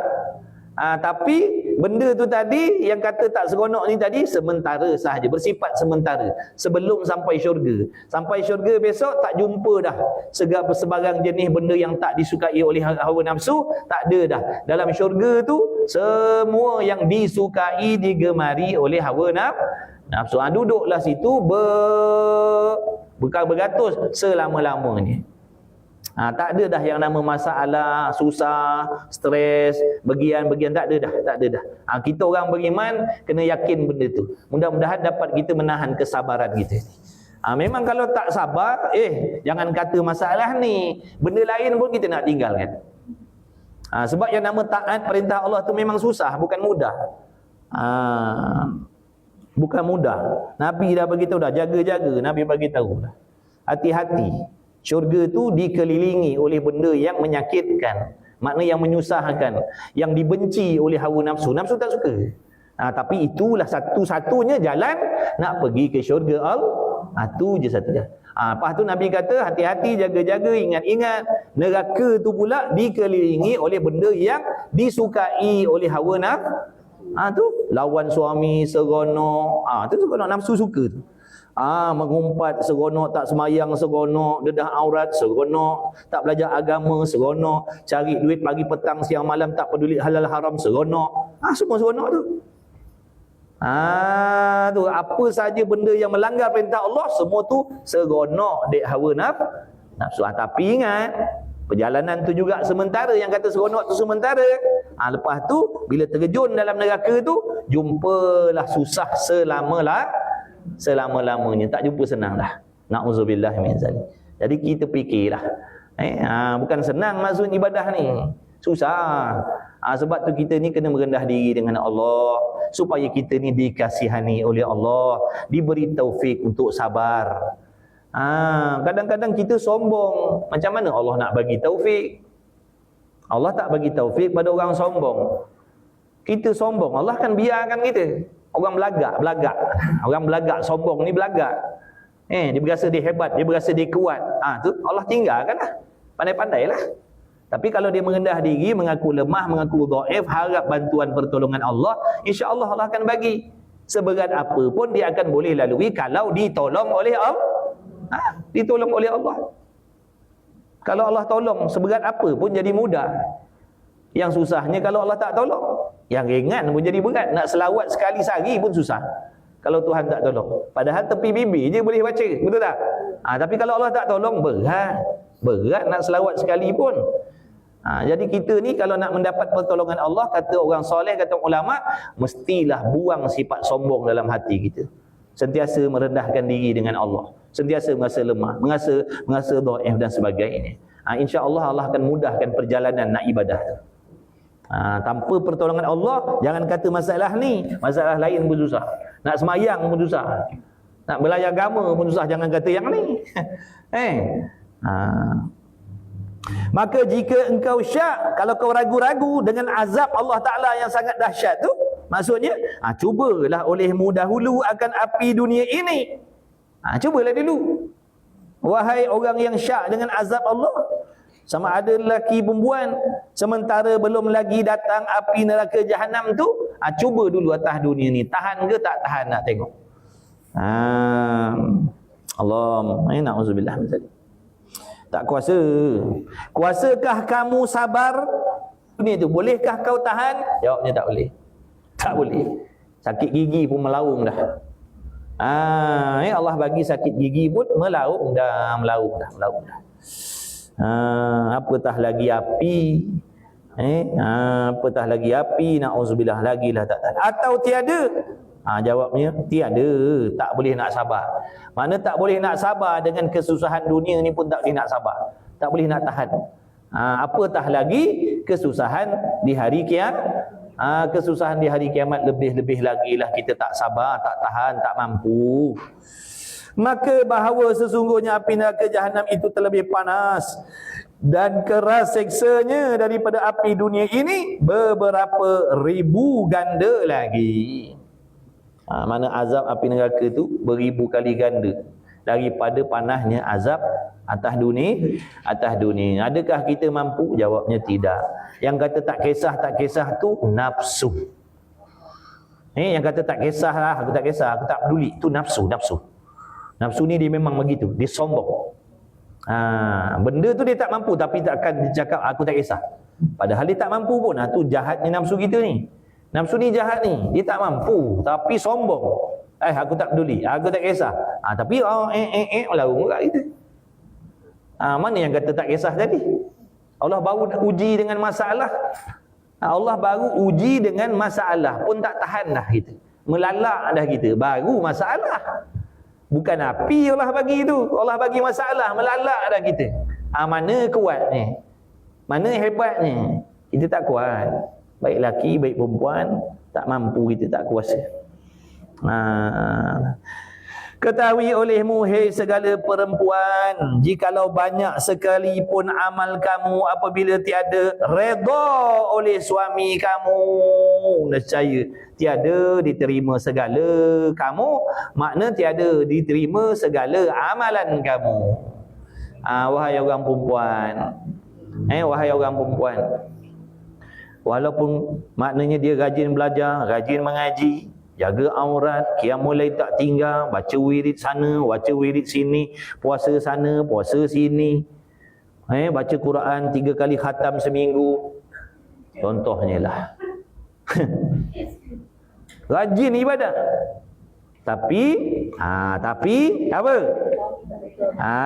Tapi benda tu tadi yang kata tak seronok ni tadi sementara sahaja, bersifat sementara sebelum sampai syurga. Sampai syurga besok tak jumpa dah sebarang jenis benda yang tak disukai oleh hawa nafsu, tak ada dah. Dalam syurga tu semua yang disukai, digemari oleh hawa nafsu. Duduklah situ beratus selama-lamanya. Tak ada dah yang nama masalah, susah, stres, bagian-bagian, tak ada dah. Kita orang beriman kena yakin benda tu. Mudah-mudahan dapat kita menahan kesabaran kita. Memang kalau tak sabar, jangan kata masalah ni, benda lain pun kita nak tinggalkan. Sebab yang nama taat perintah Allah tu memang susah, bukan mudah. Bukan mudah. Nabi dah beritahu dah, jaga-jaga. Nabi beritahu dah. Hati-hati. Syurga tu dikelilingi oleh benda yang menyakitkan, makna yang menyusahkan, yang dibenci oleh hawa nafsu. Nafsu tak suka. Tapi itulah satu-satunya jalan nak pergi ke syurga Allah. Itu je satu je. Lepas tu Nabi kata hati-hati, jaga-jaga, ingat-ingat. Neraka tu pula dikelilingi oleh benda yang disukai oleh hawa nafsu. Tu lawan suami seronok. Tu seronok nafsu suka tu. Mengumpat seronok, tak semayang seronok, dedah aurat seronok, tak belajar agama seronok, cari duit pagi petang siang malam, tak peduli halal haram seronok. Semua seronok tu. Tu apa saja benda yang melanggar perintah Allah, semua tu seronok dek hawa nafsu. Tapi ingat, perjalanan tu juga sementara. Yang kata seronok tu sementara. Lepas tu bila terjun dalam neraka tu, jumpalah susah selama-lamanya. Tak jumpa senang dah. Na'udzubillah min zalik. Jadi kita fikirlah. Bukan senang maksud ibadah ni. Susah. Sebab tu kita ni kena merendah diri dengan Allah, supaya kita ni dikasihani oleh Allah, diberi taufik untuk sabar. Kadang-kadang kita sombong. Macam mana Allah nak bagi taufik? Allah tak bagi taufik pada orang sombong. Kita sombong, Allah kan biarkan kita. Orang belagak. Orang belagak sombong ni belagak. Dia berasa dia hebat, dia berasa dia kuat. Tu Allah tinggalkan lah. Pandai-pandailah. Tapi kalau dia merendah diri, mengaku lemah, mengaku dhaif, harap bantuan pertolongan Allah, insya-Allah Allah akan bagi. Seberat apa pun dia akan boleh lalui kalau ditolong oleh Allah. Ditolong oleh Allah. Kalau Allah tolong, seberat apa pun jadi mudah. Yang susahnya kalau Allah tak tolong. Yang ringan pun jadi berat. Nak selawat sekali sehari pun susah kalau Tuhan tak tolong. Padahal tepi bibir je boleh baca, betul tak? Tapi kalau Allah tak tolong, berat nak selawat sekali pun. Jadi kita ni kalau nak mendapat pertolongan Allah, kata orang soleh, kata ulama, mestilah buang sifat sombong dalam hati kita. Sentiasa merendahkan diri dengan Allah, sentiasa merasa lemah, merasa dhaif dan sebagainya. InsyaAllah Allah akan mudahkan perjalanan nak ibadah tu. Tanpa pertolongan Allah, jangan kata masalah ni, masalah lain pun susah. Nak semayang pun susah, nak belajar agama pun susah, jangan kata yang ni. Maka jika engkau syak, kalau kau ragu-ragu dengan azab Allah Ta'ala yang sangat dahsyat tu, maksudnya, cubalah olehmu dahulu akan api dunia ini. Cubalah dulu. Wahai orang yang syak dengan azab Allah, sama ada lelaki perempuan, sementara belum lagi datang api neraka jahanam tu, cuba dulu atas dunia ni. Tahan ke tak tahan, nak tengok. Allah, na'udzubillah min zalik. Tak kuasa. Kuasakah kamu sabar? Ini tu, bolehkah kau tahan? Jawabnya tak boleh. Tak boleh. Sakit gigi pun melaung dah. Allah bagi sakit gigi pun melaung dah. Apatah lagi api. Apatah lagi api, na'udzubillah, lagilah tak tahan. Atau tiada? Jawabnya tiada, tak boleh nak sabar. Mana tak boleh nak sabar dengan kesusahan dunia ni pun tak boleh nak sabar. Tak boleh nak tahan. Apatah lagi kesusahan di hari kiamat. Kesusahan di hari kiamat, lebih-lebih lagi lah kita tak sabar, tak tahan, tak mampu. Maka bahawa sesungguhnya api neraka jahanam itu terlebih panas dan keras seksanya daripada api dunia ini beberapa ribu ganda lagi. Mana azab api neraka tu beribu kali ganda daripada panasnya azab atas dunia. Adakah kita mampu? Jawabnya tidak. Yang kata tak kisah tu nafsu. Yang kata tak kisah lah, aku tak kisah, aku tak peduli, tu nafsu. Nafsu ni dia memang begitu, dia sombong. Benda tu dia tak mampu, tapi takkan dia cakap aku tak kisah. Padahal dia tak mampu pun. Tu jahatnya nafsu kita ni. Nafsu ni jahat ni, dia tak mampu tapi sombong. Aku tak peduli, aku tak kisah. Tapi lalu kat kita. Mana yang kata tak kisah tadi? Allah baru uji dengan masalah. Allah baru uji dengan masalah pun tak tahan dah kita. Melalak dah kita, baru masalah. Bukan api Allah bagi tu. Allah bagi masalah, melalak dah kita. Mana kuatnya? Mana hebatnya? Kita tak kuat. Baik laki, baik perempuan, tak mampu kita, tak kuasa. Ketahui olehmu, hei segala perempuan, jikalau banyak sekalipun amal kamu, apabila tiada redha oleh suami kamu, nescaya tiada diterima segala kamu, makna tiada diterima segala amalan kamu. Wahai orang perempuan, wahai orang perempuan, walaupun maknanya dia rajin belajar, rajin mengaji, jaga aurat, qiyamul lail tak tinggal, baca wirid sana, baca wirid sini, puasa sana, puasa sini, baca Quran 3 kali khatam seminggu, contohnya lah. Rajin ibadah. Tapi apa?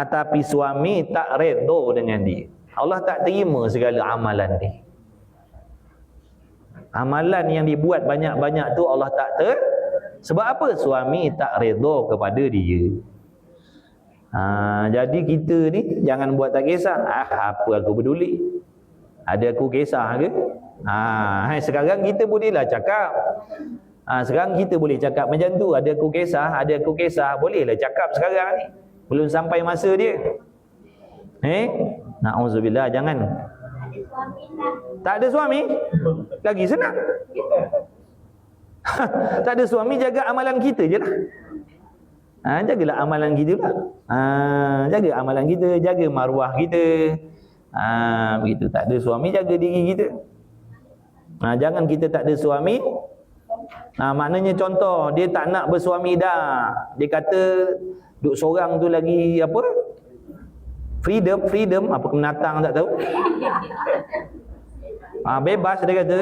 Tapi suami tak redha dengan dia. Allah tak terima segala amalan dia. Amalan yang dibuat banyak-banyak tu Allah tak sebab apa? Suami tak redha kepada dia. Jadi kita ni jangan buat tak kisah. Apa aku peduli? Ada aku kisah ke? Sekarang kita bolehlah cakap. Sekarang kita boleh cakap macam tu. Ada aku kisah, bolehlah cakap sekarang ni. Belum sampai masa dia. Na'udzubillah, jangan. Tak ada suami? Lagi senang. Tak ada suami, jaga amalan kita je lah. Jagalah amalan kita lah. Jaga amalan kita, jaga maruah kita. Begitu. Tak ada suami, jaga diri kita. Jangan kita tak ada suami. Maknanya contoh, dia tak nak bersuami dah. Dia kata duduk seorang tu lagi apa? Freedom apa penatang tak tahu. Bebas dia kata.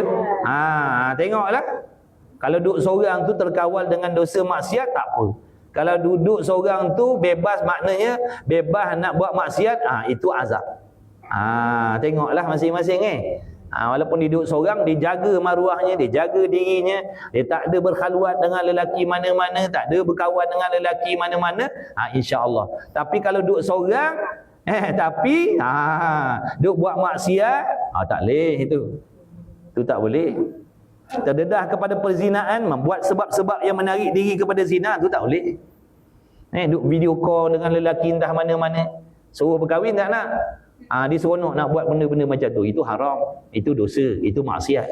Tengoklah. Kalau duduk seorang tu terkawal dengan dosa maksiat tak apa. Kalau duduk seorang tu bebas, maknanya bebas nak buat maksiat, itu azab. Tengoklah masing-masing walaupun dia duduk seorang, dia jaga maruahnya, dia jaga dirinya, dia tak ada berkhaluat dengan lelaki mana-mana, tak ada berkawan dengan lelaki mana-mana, insya-Allah. Tapi kalau duduk seorang tapi duduk buat maksiat, tak boleh itu. Itu tak boleh. Terdedah kepada perzinaan, membuat sebab-sebab yang menarik diri kepada zina, tu tak boleh. Duduk video call dengan lelaki entah mana-mana, suruh berkahwin tak nak. Dia seronok nak buat benda-benda macam tu. Itu haram, itu dosa, itu maksiat.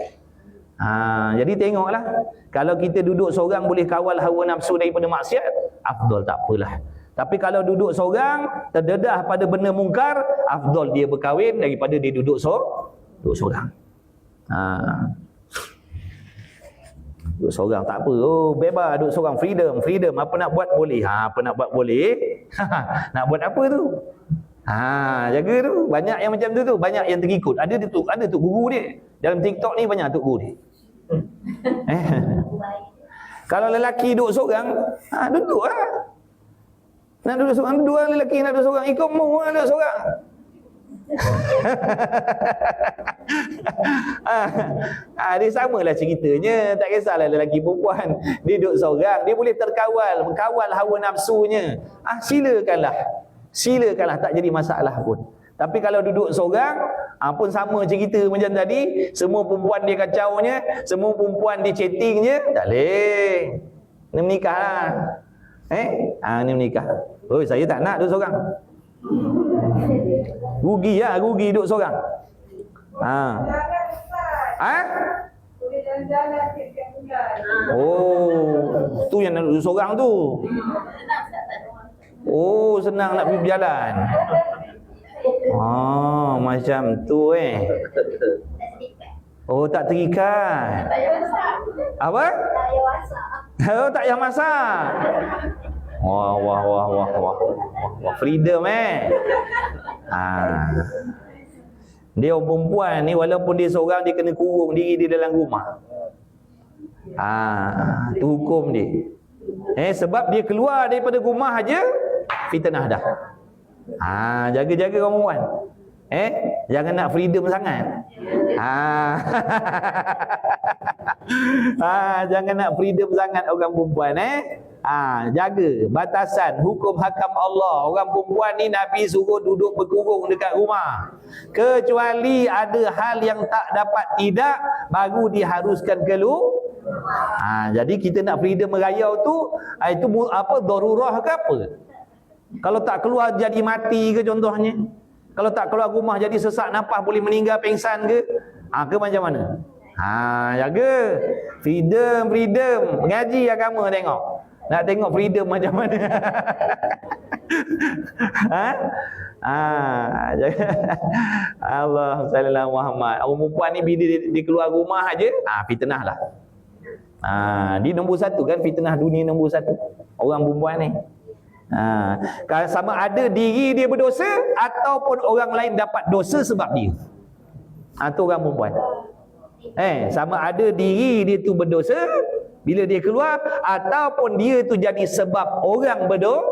Jadi tengoklah, kalau kita duduk seorang boleh kawal hawa nafsu daripada maksiat, afdal, tak apalah. Tapi kalau duduk seorang terdedah pada benda mungkar, afdal dia berkahwin daripada dia duduk seorang. Duduk seorang tak apa, bebas duduk seorang, freedom, apa nak buat boleh. Apa nak buat boleh. Nak buat apa tu? Jaga tu. Banyak yang macam tu, banyak yang terikut. Ada tu guru dia. Dalam TikTok ni banyak tu guru dia. Kalau lelaki duduk seorang, duduk lah. Nak duduk seorang, dua lelaki nak duduk seorang, ikut mu lah duduk seorang. Dia samalah ceritanya. Tak kisahlah lelaki perempuan, dia duduk seorang, dia boleh mengkawal hawa nafsunya. Silakanlah, tak jadi masalah pun. Tapi kalau duduk seorang, pun sama cerita macam tadi. Semua perempuan dia kacaunya, semua perempuan dia chattingnya, tak boleh. Ni menikah lah. Ni menikah. Saya tak nak duduk seorang. Rugi duduk seorang. Tu yang nak duduk seorang tu. Senang nak pergi berjalan. Macam tu tak terikat. Apa? Tak payah masak. Wah. Freedom Dia orang perempuan ni, walaupun dia seorang, dia kena kurung diri dia dalam rumah. Tu hukum dia. Sebab dia keluar daripada rumah aja fitnah dah. Jaga-jaga orang perempuan. Jangan nak freedom sangat. Jangan nak freedom sangat orang perempuan. Jaga batasan hukum hakam Allah. Orang perempuan ni Nabi suruh duduk berkurung dekat rumah, kecuali ada hal yang tak dapat tidak, baru diharuskan keluar. Jadi kita nak freedom merayau tu, itu apa, darurah ke apa? Kalau tak keluar jadi mati ke contohnya? Kalau tak keluar rumah jadi sesak nafas, boleh meninggal pengsan ke? Ke macam mana? Jaga freedom. Mengaji agama tengok. Nak tengok freedom macam mana? Allah sallallahu Muhammad. Orang perempuan ni bila dia keluar rumah aja, fitnah lah. Dia nombor satu kan, fitnah dunia nombor satu. Orang perempuan ni. Kalau sama ada diri dia berdosa ataupun orang lain dapat dosa sebab dia. Tu orang perempuan. Sama ada diri dia tu berdosa bila dia keluar, ataupun dia tu jadi sebab orang berdosa.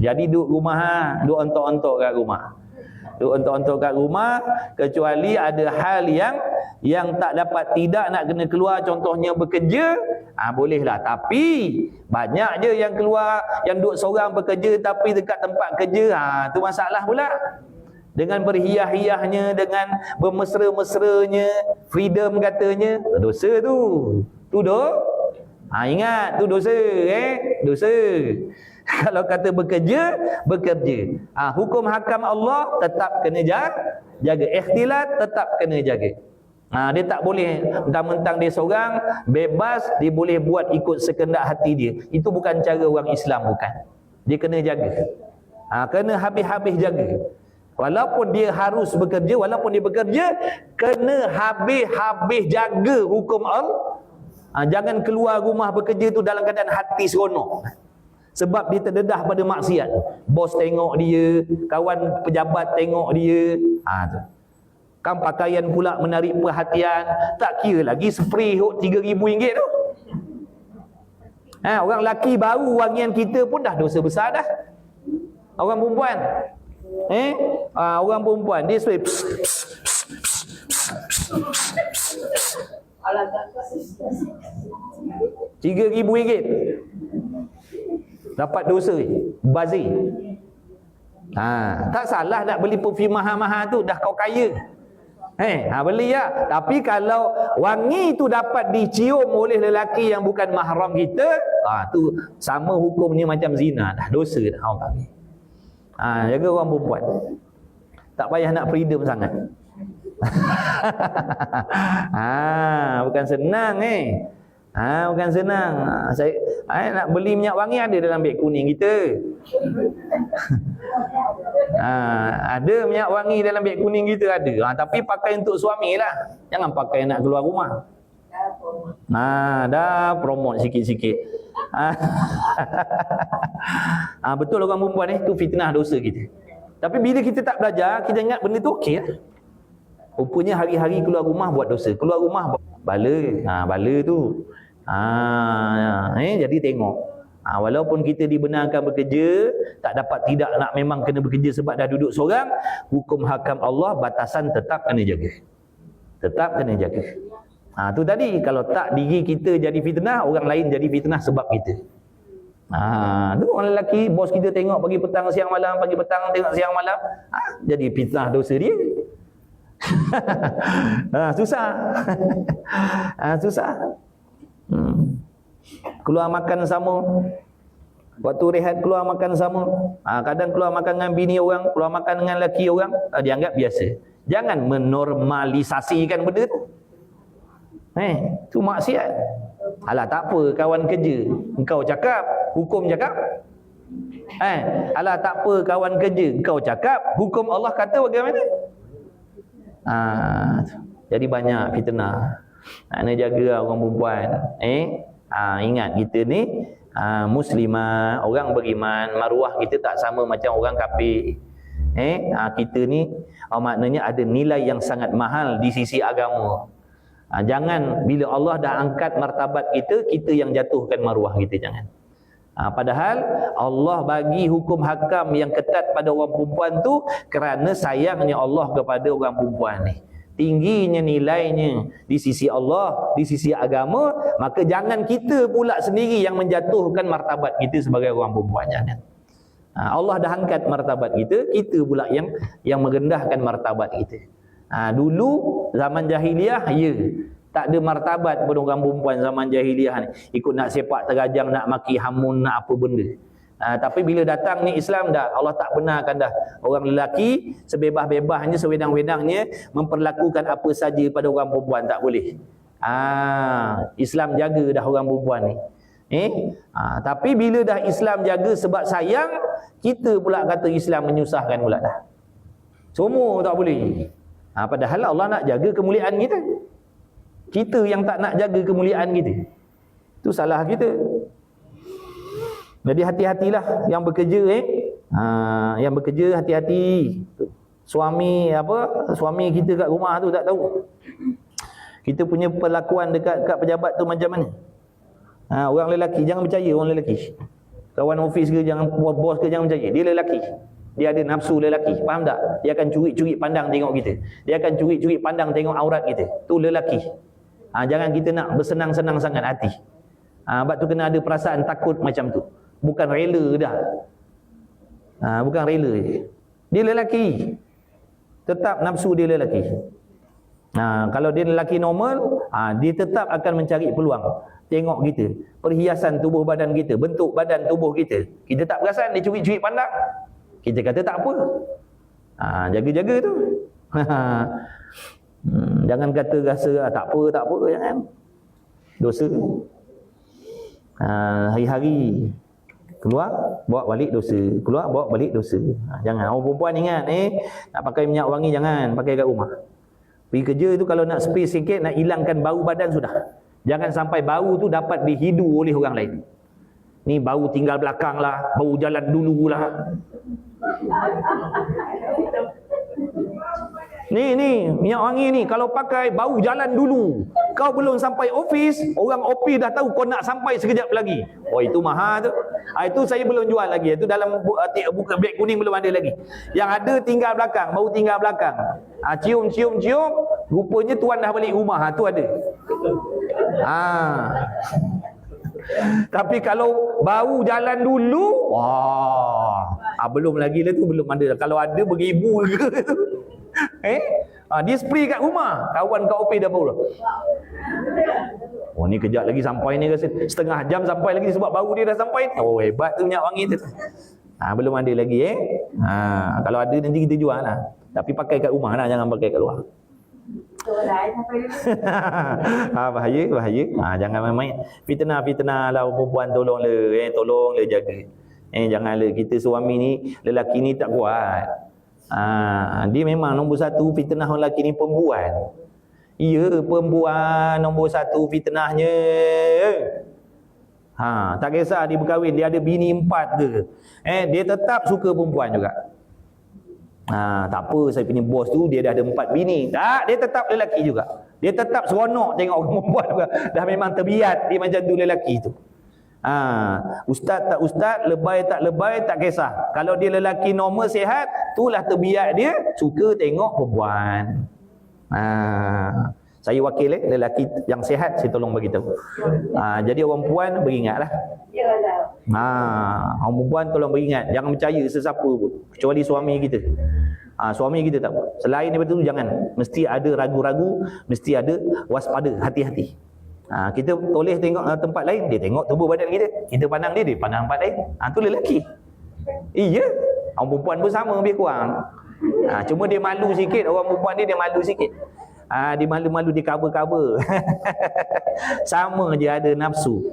Jadi duduk rumah, duduk ontok-ontok kat rumah. Duduk ontok-ontok kat rumah, kecuali ada hal yang tak dapat tidak nak kena keluar, contohnya bekerja, bolehlah. Tapi banyak je yang keluar, yang duduk seorang bekerja tapi dekat tempat kerja, tu masalah pula. Dengan berhiah-hiahnya, dengan bermesra-mesranya, freedom katanya, dosa tu. Tu ingat, tu dosa, dosa. Kalau kata bekerja. Hukum hakam Allah tetap kena jaga. Ikhtilat tetap kena jaga. Dia tak boleh mentang-mentang dia seorang bebas, dia boleh buat ikut sekendak hati dia. Itu bukan cara orang Islam, bukan. Dia kena jaga. Kena habis-habis jaga. Walaupun dia harus bekerja, kena habis-habis jaga hukum Allah. Jangan keluar rumah bekerja tu dalam keadaan hati seronok. Sebab dia terdedah pada maksiat. Bos tengok dia, kawan pejabat tengok dia. Tu. Kan pakaian pula menarik perhatian. Tak kira lagi spray RM3,000 tu. Orang lelaki baru wangian kita pun dah dosa besar dah. Orang perempuan. Orang perempuan dia spray. RM3,000 dapat dosa, bazir. Tak salah nak beli perfume mahal-mahal tu, dah kau kaya. Beli ya. Tapi kalau wangi tu dapat dicium oleh lelaki yang bukan mahram kita, tu sama hukumnya macam zina dah, dosa dah orang panggil. Jaga orang perempuan. Tak payah nak freedom sangat. Bukan senang bukan senang. Saya nak beli minyak wangi ada dalam beg kuning kita. Ada minyak wangi dalam beg kuning kita ada. Tapi pakai untuk suami lah. Jangan pakai nak keluar rumah. Dah promote sikit-sikit. Betul orang perempuan tu fitnah dosa kita. Tapi bila kita tak belajar, kita ingat benda tu okey lah. Rupanya hari-hari keluar rumah buat dosa. Keluar rumah bala. Bala tu. Jadi tengok. Walaupun kita dibenarkan bekerja, tak dapat tidak nak memang kena bekerja sebab dah duduk seorang, hukum hakam Allah batasan tetap kena jaga. Tetap kena jaga. Tu tadi, kalau tak diri kita jadi fitnah, orang lain jadi fitnah sebab kita. Tu orang lelaki, bos kita tengok pagi petang siang malam, pagi petang tengok siang malam, jadi fitnah dosa dia. Susah. Susah. Keluar makan sama, waktu rehat keluar makan sama. Kadang keluar makan dengan bini orang, keluar makan dengan lelaki orang, dianggap biasa. Jangan menormalisasikan benda tu. Tu maksiat. Alah tak apa, kawan kerja, engkau cakap, hukum cakap. Alah tak apa, kawan kerja, engkau cakap, hukum Allah kata bagaimana? Jadi banyak fitnah. Nak jaga orang perempuan. Ingat kita ni muslimah, orang beriman, maruah kita tak sama macam orang kafir. Kita ni maknanya ada nilai yang sangat mahal di sisi agama. Jangan bila Allah dah angkat martabat kita, kita yang jatuhkan maruah kita, jangan. Padahal Allah bagi hukum hakam yang ketat pada orang perempuan tu kerana sayangnya Allah kepada orang perempuan ni. Tingginya nilainya di sisi Allah, di sisi agama, maka jangan kita pula sendiri yang menjatuhkan martabat kita sebagai orang perempuan, jangan. Allah dah angkat martabat kita, kita pula yang merendahkan martabat kita. Dulu zaman jahiliah, tak ada martabat pada orang perempuan zaman jahiliah ni. Ikut nak sepak terajang, nak maki hamun, nak apa benda. Tapi bila datang ni Islam dah, Allah tak benarkan dah orang lelaki sebebas-bebasnya, sewenang-wenangnya memperlakukan apa saja pada orang perempuan, tak boleh. Islam jaga dah orang perempuan ni. Tapi bila dah Islam jaga sebab sayang, kita pula kata Islam menyusahkan pula dah. Semua tak boleh. Padahal Allah nak jaga kemuliaan kita. Kita yang tak nak jaga kemuliaan kita. Itu salah kita. Jadi hati-hatilah yang bekerja. Yang bekerja hati-hati. suami kita kat rumah tu tak tahu. Kita punya perlakuan dekat pejabat tu macam mana? Orang lelaki jangan percaya orang lelaki. Kawan office ke jangan, bos ke jangan percaya. Dia lelaki. Dia ada nafsu lelaki. Faham tak? Dia akan curi-curi pandang tengok kita. Dia akan curi-curi pandang tengok aurat kita. Tu lelaki. Jangan kita nak bersenang-senang sangat hati. Sebab tu kena ada perasaan takut macam tu. Bukan rela dah. Bukan rela je. Dia lelaki. Tetap nafsu dia lelaki. Kalau dia lelaki normal, dia tetap akan mencari peluang. Tengok kita, perhiasan tubuh badan kita, bentuk badan tubuh kita. Kita tak perasan, dia curi-curi pandang. Kita kata tak apa. Jaga-jaga tu. Jangan kata rasa tak apa, jangan. Dosa. Hari-hari keluar, bawa balik dosa. Keluar, bawa balik dosa. Jangan. Orang perempuan ingat, nak pakai minyak wangi jangan, pakai kat rumah. Pergi kerja tu kalau nak space sikit, nak hilangkan bau badan sudah. Jangan sampai bau tu dapat dihidu oleh orang lain. Ni bau tinggal belakang lah, bau jalan dulu lah. Ni minyak wangi ni kalau pakai bau jalan dulu. Kau belum sampai office, orang OP dah tahu kau nak sampai sekejap lagi. Oh itu mahal tu. Itu saya belum jual lagi. Itu dalam buka beg kuning belum ada lagi. Yang ada tinggal belakang, bau tinggal belakang. Cium, rupanya tuan dah balik rumah. Tu ada. Tapi kalau bau jalan dulu, belum lagi lah tu, belum ada. Kalau ada beribu ke tu. Dia spray kat rumah. Kawan kat OP dah bau dah. Ni kejap lagi sampai ni, rasa setengah jam sampai lagi sebab bau dia dah sampai. Hebat tu minyak wangi tu. Belum ada lagi kalau ada nanti kita jual lah. Tapi pakai kat rumah lah, jangan pakai kat luar. Bahaya. Jangan main-main. Fitnah lah perempuan, tolonglah jaga. Janganlah kita suami ni, lelaki ni tak kuat. Dia memang nombor satu fitnah lelaki ni perempuan. Ya, perempuan nombor satu fitnahnya. Tak kisah dia berkahwin, dia ada bini 4 ke. Dia tetap suka perempuan juga. Tak apa, saya punya bos tu dia dah ada 4 bini. Tak, dia tetap lelaki juga. Dia tetap seronok tengok orang perempuan juga. Dah memang terbiat dia macam tu lelaki tu. Ustaz tak ustaz, lebay tak kisah. Kalau dia lelaki normal sihat, itulah terbiat dia suka tengok perempuan. Saya wakil lelaki yang sihat, saya tolong bagi tahu. Jadi orang perempuan beringatlah. Orang perempuan tolong beringat, jangan percaya sesiapa pun kecuali suami kita. Suami kita tak apa. Selain daripada itu jangan, mesti ada ragu-ragu, mesti ada waspada, hati-hati. Kita boleh tengok tempat lain, dia tengok tubuh badan kita. Kita pandang dia pandang tempat lain. Tu lelaki. Iya, orang perempuan pun sama lebih kurang. Cuma dia malu sikit, orang perempuan dia malu sikit. Dia malu-malu, dia cover. Sama je ada nafsu.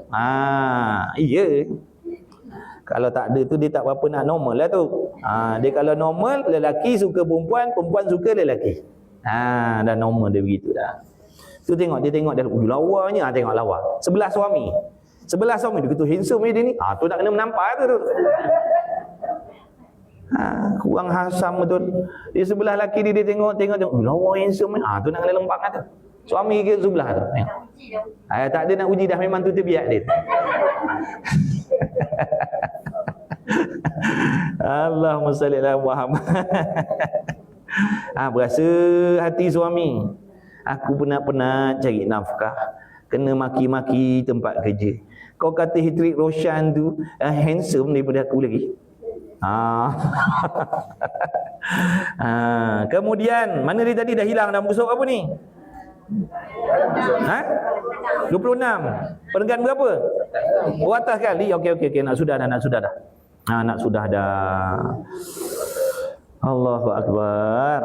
Iya. Kalau tak ada tu dia tak berapa nak normal lah tu. Dia kalau normal, lelaki suka perempuan, perempuan suka lelaki. Dah normal dia begitu dah. Tu tengok, dia tengok dia lawanya, tengok lawa. Sebelah suami dia kata handsome dia ni. Tu nak kena menampar tu. Kurang hasam betul. Di sebelah laki dia tengok lawa handsome. Tu nak kena lempang tu. Suami ke sebelah tu. Tak ada nak uji dah, memang tu terbiak dia. Allahumma salli ala Muhammad. Berasa hati suami. Aku penat cari nafkah, kena maki-maki tempat kerja. Kau kata Hrithik Roshan tu handsome daripada aku lagi. Kemudian mana dia tadi dah hilang dalam busuk apa ni? 26. Peringkat berapa? Atas kali. Okey, nak sudah dah. Nak sudah dah. Allahu Akbar.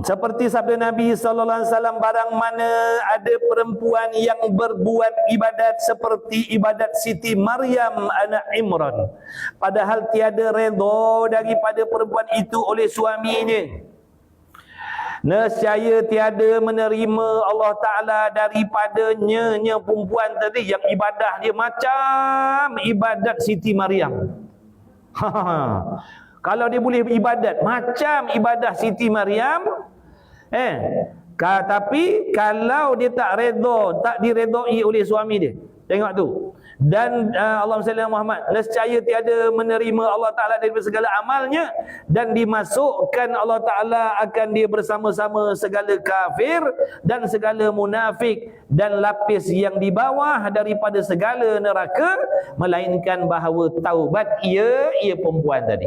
Seperti sabda Nabi sallallahu alaihi wasallam, barang mana ada perempuan yang berbuat ibadat seperti ibadat Siti Maryam anak Imran, padahal tiada redha daripada perempuan itu oleh suaminya, nescaya tiada menerima Allah Ta'ala daripadanya perempuan tadi yang ibadah dia macam ibadat Siti Maryam. Kalau dia boleh beribadat macam ibadah Siti Maryam, tapi kalau dia tak redha, tak diredai oleh suami dia, tengok tu. Dan Allahumma salli ala Muhammad, nescaya tiada menerima Allah Ta'ala daripada segala amalnya, dan dimasukkan Allah Ta'ala akan dia bersama-sama segala kafir dan segala munafik dan lapis yang di bawah daripada segala neraka, melainkan bahawa taubat ia perempuan tadi.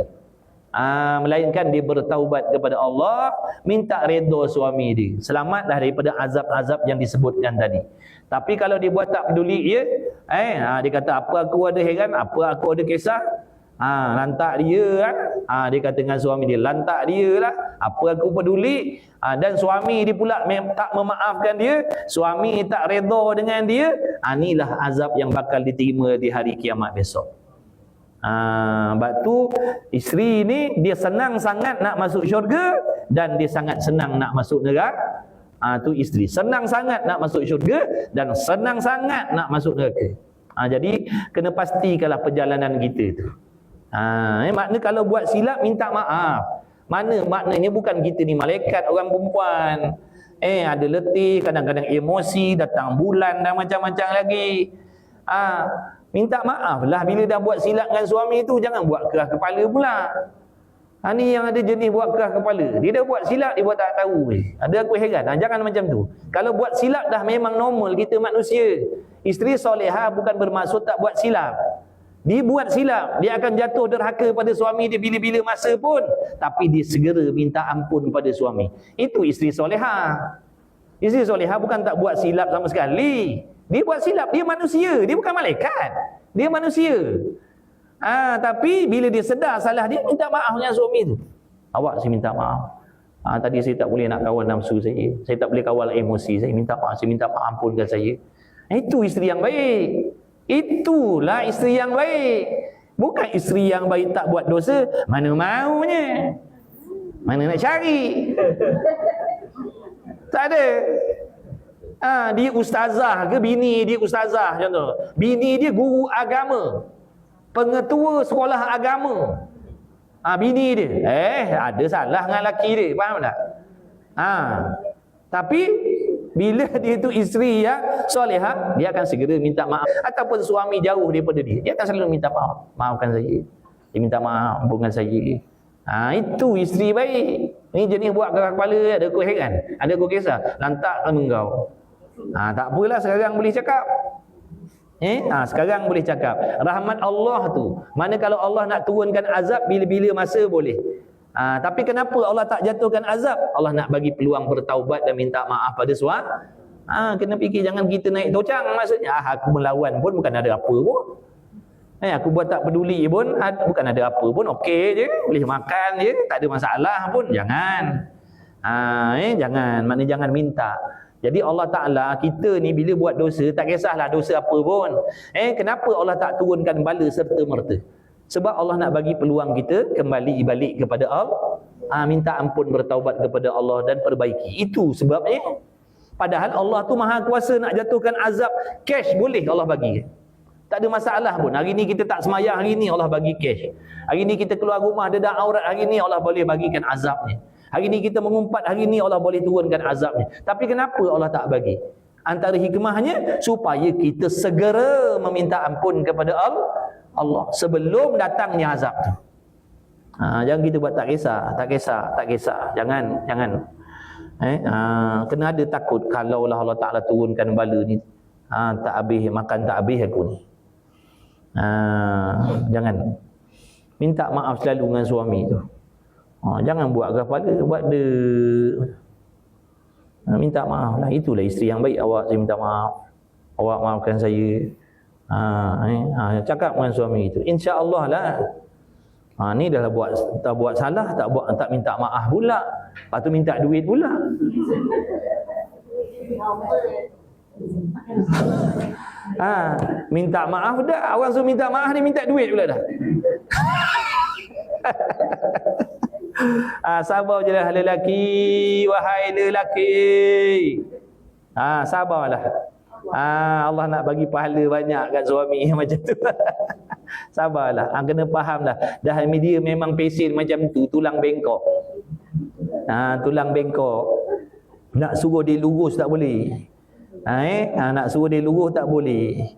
Melainkan dia bertaubat kepada Allah, minta redha suami dia, selamatlah daripada azab-azab yang disebutkan tadi. Tapi kalau dia buat tak peduli dia, dia kata apa aku ada heran, apa aku ada kisah, lantak dia kan. Dia kata dengan suami dia, lantak dia lah, apa aku peduli. Dan suami dia pula tak memaafkan dia, suami tak redha dengan dia, inilah azab yang bakal diterima di hari kiamat besok. Sebab tu isteri ni dia senang sangat nak masuk syurga, dan dia sangat senang nak masuk neraka. Tu isteri senang sangat nak masuk syurga dan senang sangat nak masuk neraka. Jadi kena pastikanlah perjalanan kita tu. Makna kalau buat silap minta maaf. Maknanya bukan kita ni malaikat, orang perempuan. Ada letih, kadang-kadang emosi, datang bulan dan macam-macam lagi. Minta maaf lah bila dah buat silap dengan suami tu, jangan buat keras kepala pula. Ni yang ada jenis buat keras kepala. Dia dah buat silap, dia buat tak tahu. Ada aku heran. Jangan macam tu. Kalau buat silap dah memang normal, kita manusia. Isteri solehah bukan bermaksud tak buat silap. Dia buat silap, dia akan jatuh derhaka pada suami dia bila-bila masa pun, tapi dia segera minta ampun pada suami. Itu isteri solehah. Isteri solehah bukan tak buat silap sama sekali. Dia buat silap, dia manusia, dia bukan malaikat. Dia manusia. Tapi bila dia sedar salah dia, minta maaf dengan suami tu. Awak saya minta maaf. Tadi saya tak boleh nak kawal nafsu saya tak boleh kawal emosi saya, minta maaf, saya minta maaf, ampunkan saya. Itu isteri yang baik. Itulah isteri yang baik. Bukan isteri yang baik tak buat dosa, mana maunya, mana nak cari. Tak ada. Dia ustazah ke, bini dia ustazah contoh, bini dia guru agama, pengetua sekolah agama, bini dia ada salah dengan laki dia, faham tak? Tapi bila dia tu isteri yang solehah, dia akan segera minta maaf. Ataupun suami jauh daripada dia, dia akan selalu minta maaf, maafkan saya, dia minta maaf, ampunkan saya. Itu isteri baik. Ni jenis buat keras kepala, ada aku heran, ada aku kisah, lantak engkau. Tak apalah, sekarang boleh cakap. Sekarang boleh cakap. Rahmat Allah tu, mana kalau Allah nak turunkan azab bila-bila masa boleh. Tapi kenapa Allah tak jatuhkan azab? Allah nak bagi peluang bertaubat dan minta maaf pada suami. Kena fikir, jangan kita naik tocang. Maksudnya aku melawan pun bukan ada apa pun. Aku buat tak peduli pun bukan ada apa pun, okey je, boleh makan je, tak ada masalah pun. Jangan. Jangan, maknanya jangan minta. Jadi Allah Ta'ala, kita ni bila buat dosa, tak kisahlah dosa apa pun. Kenapa Allah tak turunkan bala serta merta? Sebab Allah nak bagi peluang kita kembali balik kepada Allah, minta ampun, bertaubat kepada Allah dan perbaiki. Itu sebabnya. Padahal Allah tu maha kuasa nak jatuhkan azab cash, boleh Allah bagi. Tak ada masalah pun. Hari ni kita tak semayang, hari ni Allah bagi cash. Hari ni kita keluar rumah dedak aurat, hari ni Allah boleh bagikan azabnya. Hari ni kita mengumpat, hari ni Allah boleh turunkan azabnya. Tapi kenapa Allah tak bagi? Antara hikmahnya supaya kita segera meminta ampun kepada Allah sebelum datangnya azab tu. Jangan kita buat tak kisah. Jangan. Kena ada takut, kalaulah Allah Ta'ala turunkan bala ni, tak habis makan, tak habis aku ni. Jangan. Minta maaf selalu dengan suami tu. Jangan buat kepala, buat dia. Minta maaf lah. Itulah isteri yang baik. Awak, saya minta maaf, awak maafkan saya. Cakap dengan suami itu, insya-Allah lah. Ni dah buat salah, tak minta maaf pula. Lepas tu minta duit pula. Minta maaf dah, orang suruh minta maaf ni minta duit pula dah. Sabar je lah lelaki, wahai lelaki. Sabarlah. Allah nak bagi pahala banyak kat suami macam tu. Sabarlah. Kena fahamlah. Dah dia memang pesen macam tu, tulang bengkok. Tulang bengkok. Nak suruh dia lurus tak boleh. Nak suruh dia lurus tak boleh.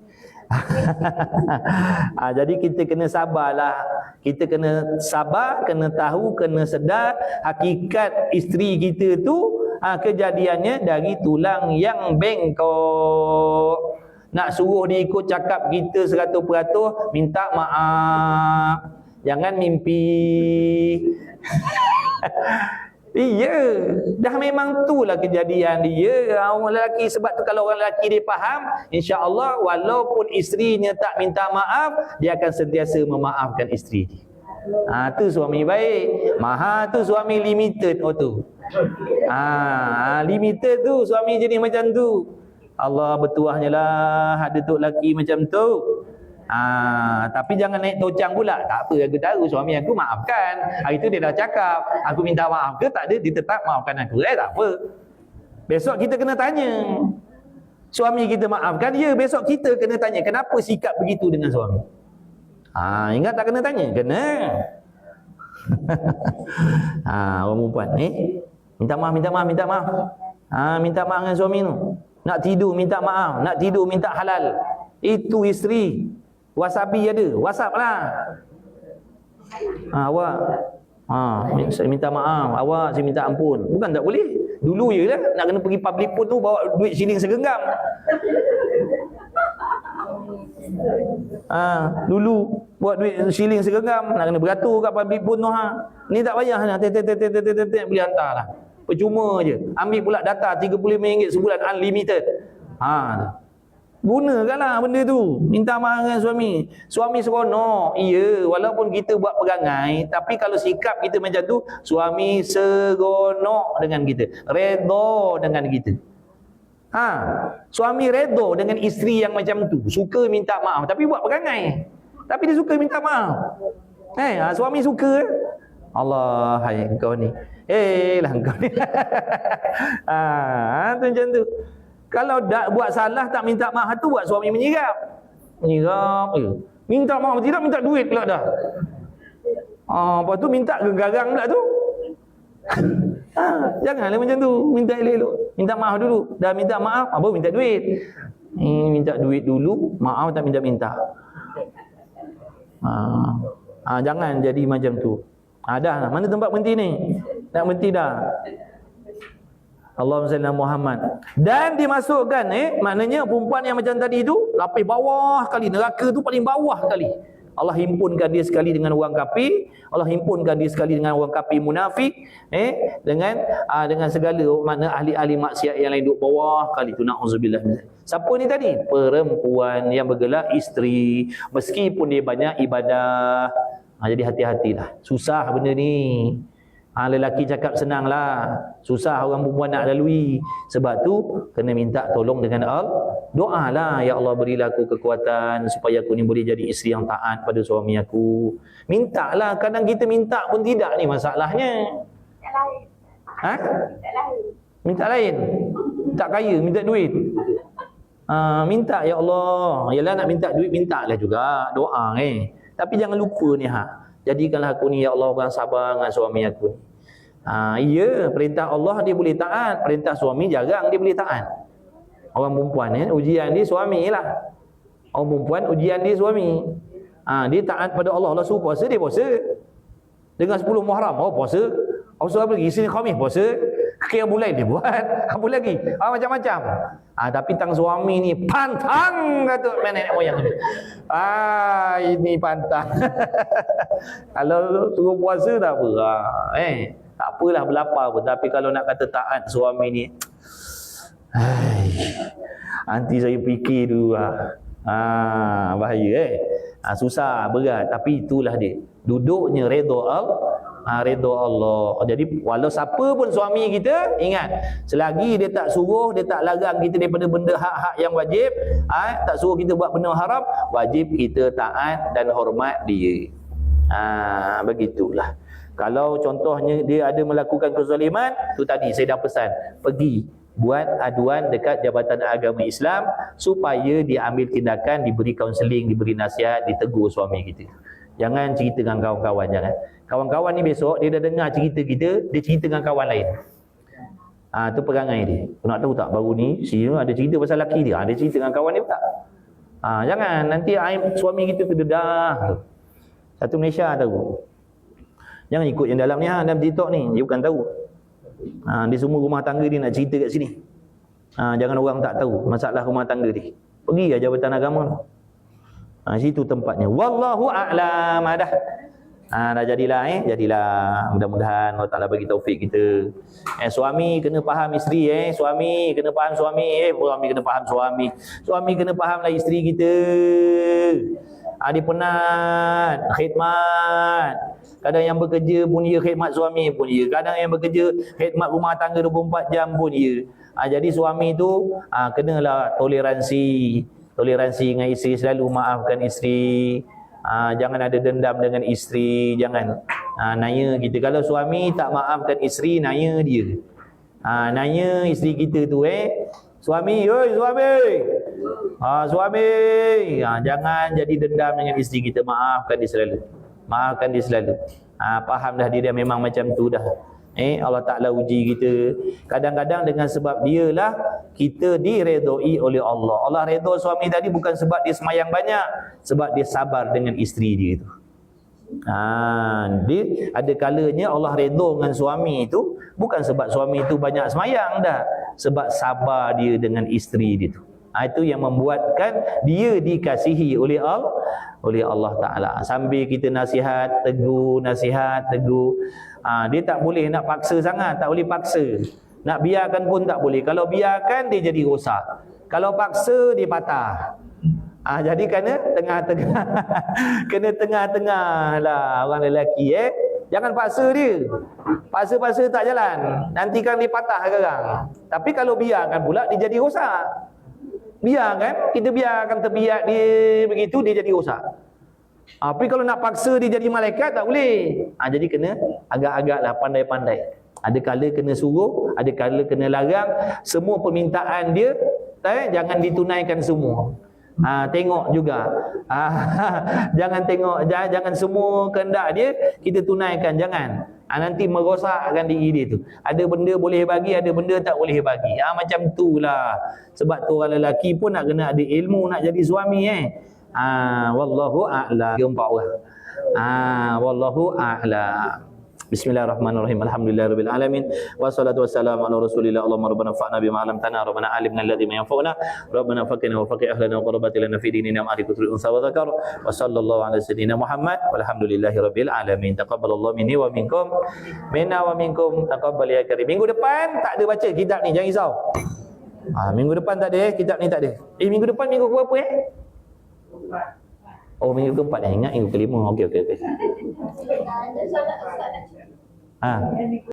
Jadi kita kena sabarlah. Kita kena sabar, kena tahu, kena sedar hakikat isteri kita tu kejadiannya dari tulang yang bengkok. Nak suruh dia ikut cakap kita 100%, minta maaf. Jangan mimpi. Iya, dah memang itulah kejadian dia. Orang lelaki, sebab tu kalau orang lelaki dia faham, insya-Allah walaupun isterinya tak minta maaf, dia akan sentiasa memaafkan isteri dia. Tu suami baik. Tu suami limited tu. Limited tu suami jenis macam tu. Allah bertuahnya lah ada tok lelaki macam tu. Tapi jangan naik tocang pula. Tak apa, aku tahu suami aku maafkan. Hari tu dia dah cakap, aku minta maaf ke tak ada, dia tetap maafkan aku. Tak apa. Besok kita kena tanya. Suami kita maafkan, ya, besok kita kena tanya kenapa sikap begitu dengan suami. Ingat tak kena tanya? Kena. Orang perempuan minta maaf. Minta maaf dengan suami tu. Nak tidur minta maaf, nak tidur minta halal. Itu isteri. Wasabi ada, WhatsApp lah. Awak saya minta maaf, awak saya minta ampun. Bukan tak boleh. Dulu je lah, nak kena pergi public pun tu bawa duit siling segenggam. Dulu buat duit siling segenggam, nak kena beratur kat public pun tu. Ni tak payah lah, boleh hantar lah. Percuma je. Ambil pula data RM35 sebulan unlimited. Gunakanlah benda tu. Minta maaf dengan suami. Suami seronok. Ya, walaupun kita buat perangai, tapi kalau sikap kita macam tu, suami seronok dengan kita. Redha dengan kita. Suami redha dengan isteri yang macam tu. Suka minta maaf, tapi buat perangai. Tapi dia suka minta maaf. Suami suka. Allah, hai kau ni. Lah kau ni. Tu macam tu. Kalau tak buat salah tak minta maaf tu buat suami menyirap. Minta maaf tidak, minta duit pula dah. Lepas tu minta gegarang pula tu. Janganlah macam tu. Minta elok-elok. Minta maaf dulu. Dah minta maaf, apa minta duit. Minta duit dulu, maaf tak minta-minta. Jangan jadi macam tu. Dah, mana tempat berhenti ni? Nak berhenti dah. Allahumma salli ala Muhammad. Dan dimasukkan maknanya perempuan yang macam tadi tu lapis bawah kali, neraka tu paling bawah kali. Allah himpunkan dia sekali dengan orang kafir, Allah himpunkan dia sekali dengan orang kafir munafik, dengan segala makna ahli-ahli maksiat yang lain duduk bawah kali tu. Nauzubillah. Siapa ni tadi? Perempuan yang bergelar isteri, meskipun dia banyak ibadah. Jadi hati-hatilah. Susah benda ni. Lelaki cakap senang lah, susah orang perempuan nak lalui. Sebab tu kena minta tolong dengan doa lah. Ya Allah, berilah aku kekuatan supaya aku ni boleh jadi isteri yang taat pada suami aku. Minta lah. Kadang kita minta pun tidak ni masalahnya. Minta lain. Tak kaya, minta duit. Minta, ya Allah. Yalah, nak minta duit, minta lah juga. Doa Tapi jangan lupa ni jadikanlah aku ni ya Allah orang sabar dengan suami aku ni. Ya, perintah Allah dia boleh taat, perintah suami jarang dia boleh taat. Orang perempuan ujian dia suami lah. Orang perempuan ujian dia suami. Dia taat pada Allah. Allah suruh puasa, dia puasa. Dengan 10 Muharram, puasa. Allah suruh apa lagi? Isnin Khamis puasa. Kira bulan dia buat. Apa lagi? Macam-macam. Tapi tang suami ni pantang kata nenek moyang ni. Ini pantang. Kalau suruh puasa tak apa. Tak apalah berlapar pun. Tapi kalau nak kata taat suami ni, nanti saya fikir dulu bahaya susah, berat. Tapi itulah dia. Duduknya redha Allah. Jadi walau siapa pun suami kita, ingat, selagi dia tak suruh, dia tak larang kita daripada benda hak-hak yang wajib, tak suruh kita buat benda haram, wajib kita taat dan hormat dia. Begitulah. Kalau contohnya dia ada melakukan kezaliman, tu tadi saya dah pesan, pergi buat aduan dekat Jabatan Agama Islam supaya dia ambil tindakan, diberi kaunseling, diberi nasihat, ditegur suami kita. Jangan cerita dengan kawan-kawan, jangan. Kawan-kawan ni besok dia dah dengar cerita kita, dia cerita dengan kawan lain. Tu perangai dia. Kau nak tahu tak, baru ni si ada cerita pasal laki dia. Dia cerita dengan kawan dia tak? Jangan, nanti suami kita kededah. Satu Malaysia tahu. Jangan ikut yang dalam ni, dalam TikTok ni. Dia bukan tahu. Dia semua rumah tangga dia nak cerita kat sini. Jangan orang tak tahu masalah rumah tangga dia. Pergi lah Jabatan Agama. Situ tempatnya. Wallahu a'lam. Dah jadilah jadilah. Mudah-mudahan Allah Ta'ala bagi taufik kita. Suami kena faham isteri. Suami kena faham suami. Suami kena faham suami. Suami kena fahamlah isteri kita. Dia penat khidmat. Kadang yang bekerja pun dia khidmat suami pun dia. Kadang yang bekerja khidmat rumah tangga 24 jam pun dia. Jadi suami tu kenalah toleransi dengan isteri, selalu maafkan isteri. Jangan ada dendam dengan isteri, jangan nanya kita. Kalau suami tak maafkan isteri, nanya dia. Nanya isteri kita tu suami, oi suami. Suami, jangan jadi dendam dengan isteri kita, maafkan dia selalu. Maafkan dia selalu. Faham dah dia memang macam tu dah. Allah Ta'ala uji kita. Kadang-kadang dengan sebab dia lah kita diredoi oleh Allah. Allah redha suami tadi bukan sebab dia semayang banyak, sebab dia sabar dengan isteri dia itu. Dia ada kalanya Allah redha dengan suami itu bukan sebab suami itu banyak semayang dah, sebab sabar dia dengan isteri dia itu. Itu yang membuatkan dia dikasihi oleh Allah Ta'ala. Sambil kita nasihat, tegur. Dia tak boleh nak paksa sangat, tak boleh paksa. Nak biarkan pun tak boleh. Kalau biarkan dia jadi rosak. Kalau paksa dia patah. Jadi kena tengah-tengah. Kena tengah-tengah lah orang lelaki Jangan paksa dia. Paksa-paksa tak jalan. Nanti kan dia patah sekarang. Tapi kalau biarkan pula dia jadi rosak. Biarkan, kita biarkan terbiak dia begitu, dia jadi rosak. Tapi kalau nak paksa dia jadi malaikat tak boleh. Jadi kena agak-agaklah pandai-pandai. Ada kala kena suruh, ada kala kena larang. Semua permintaan dia jangan ditunaikan semua. Tengok juga. Jangan semua kehendak dia kita tunaikan, jangan. Nanti merosakkan diri dia tu. Ada benda boleh bagi, ada benda tak boleh bagi. Macam itulah. Sebab tu orang lelaki pun nak kena ada ilmu nak jadi suami wallahu a'lam. 4 orang. Wallahu a'lam. Bismillahirrahmanirrahim. Alhamdulillahirabbil alamin. Wassalatu wassalamu ala Rasulillah. Allahumma rabbana fa'na bima 'allamtana, rabbana 'allimna alladhi yanfa'una, rabbana faqina wa faqih ahlana wa qurrabati lana fi dinina ma'al kutri unsa wa dzakar. Wa sallallahu ala sayyidina Muhammad walhamdulillahirabbil alamin. Taqabbalallahu minni wa minkum, minna wa minkum, taqabbal ya karim. Minggu depan tak ada baca kitab ni, jangan risau. Minggu depan tak ada kitab ni, tak ada. Minggu depan minggu ke berapa minggu keempat ingat minggu kelima. Okey. Ada soalan Ustaz.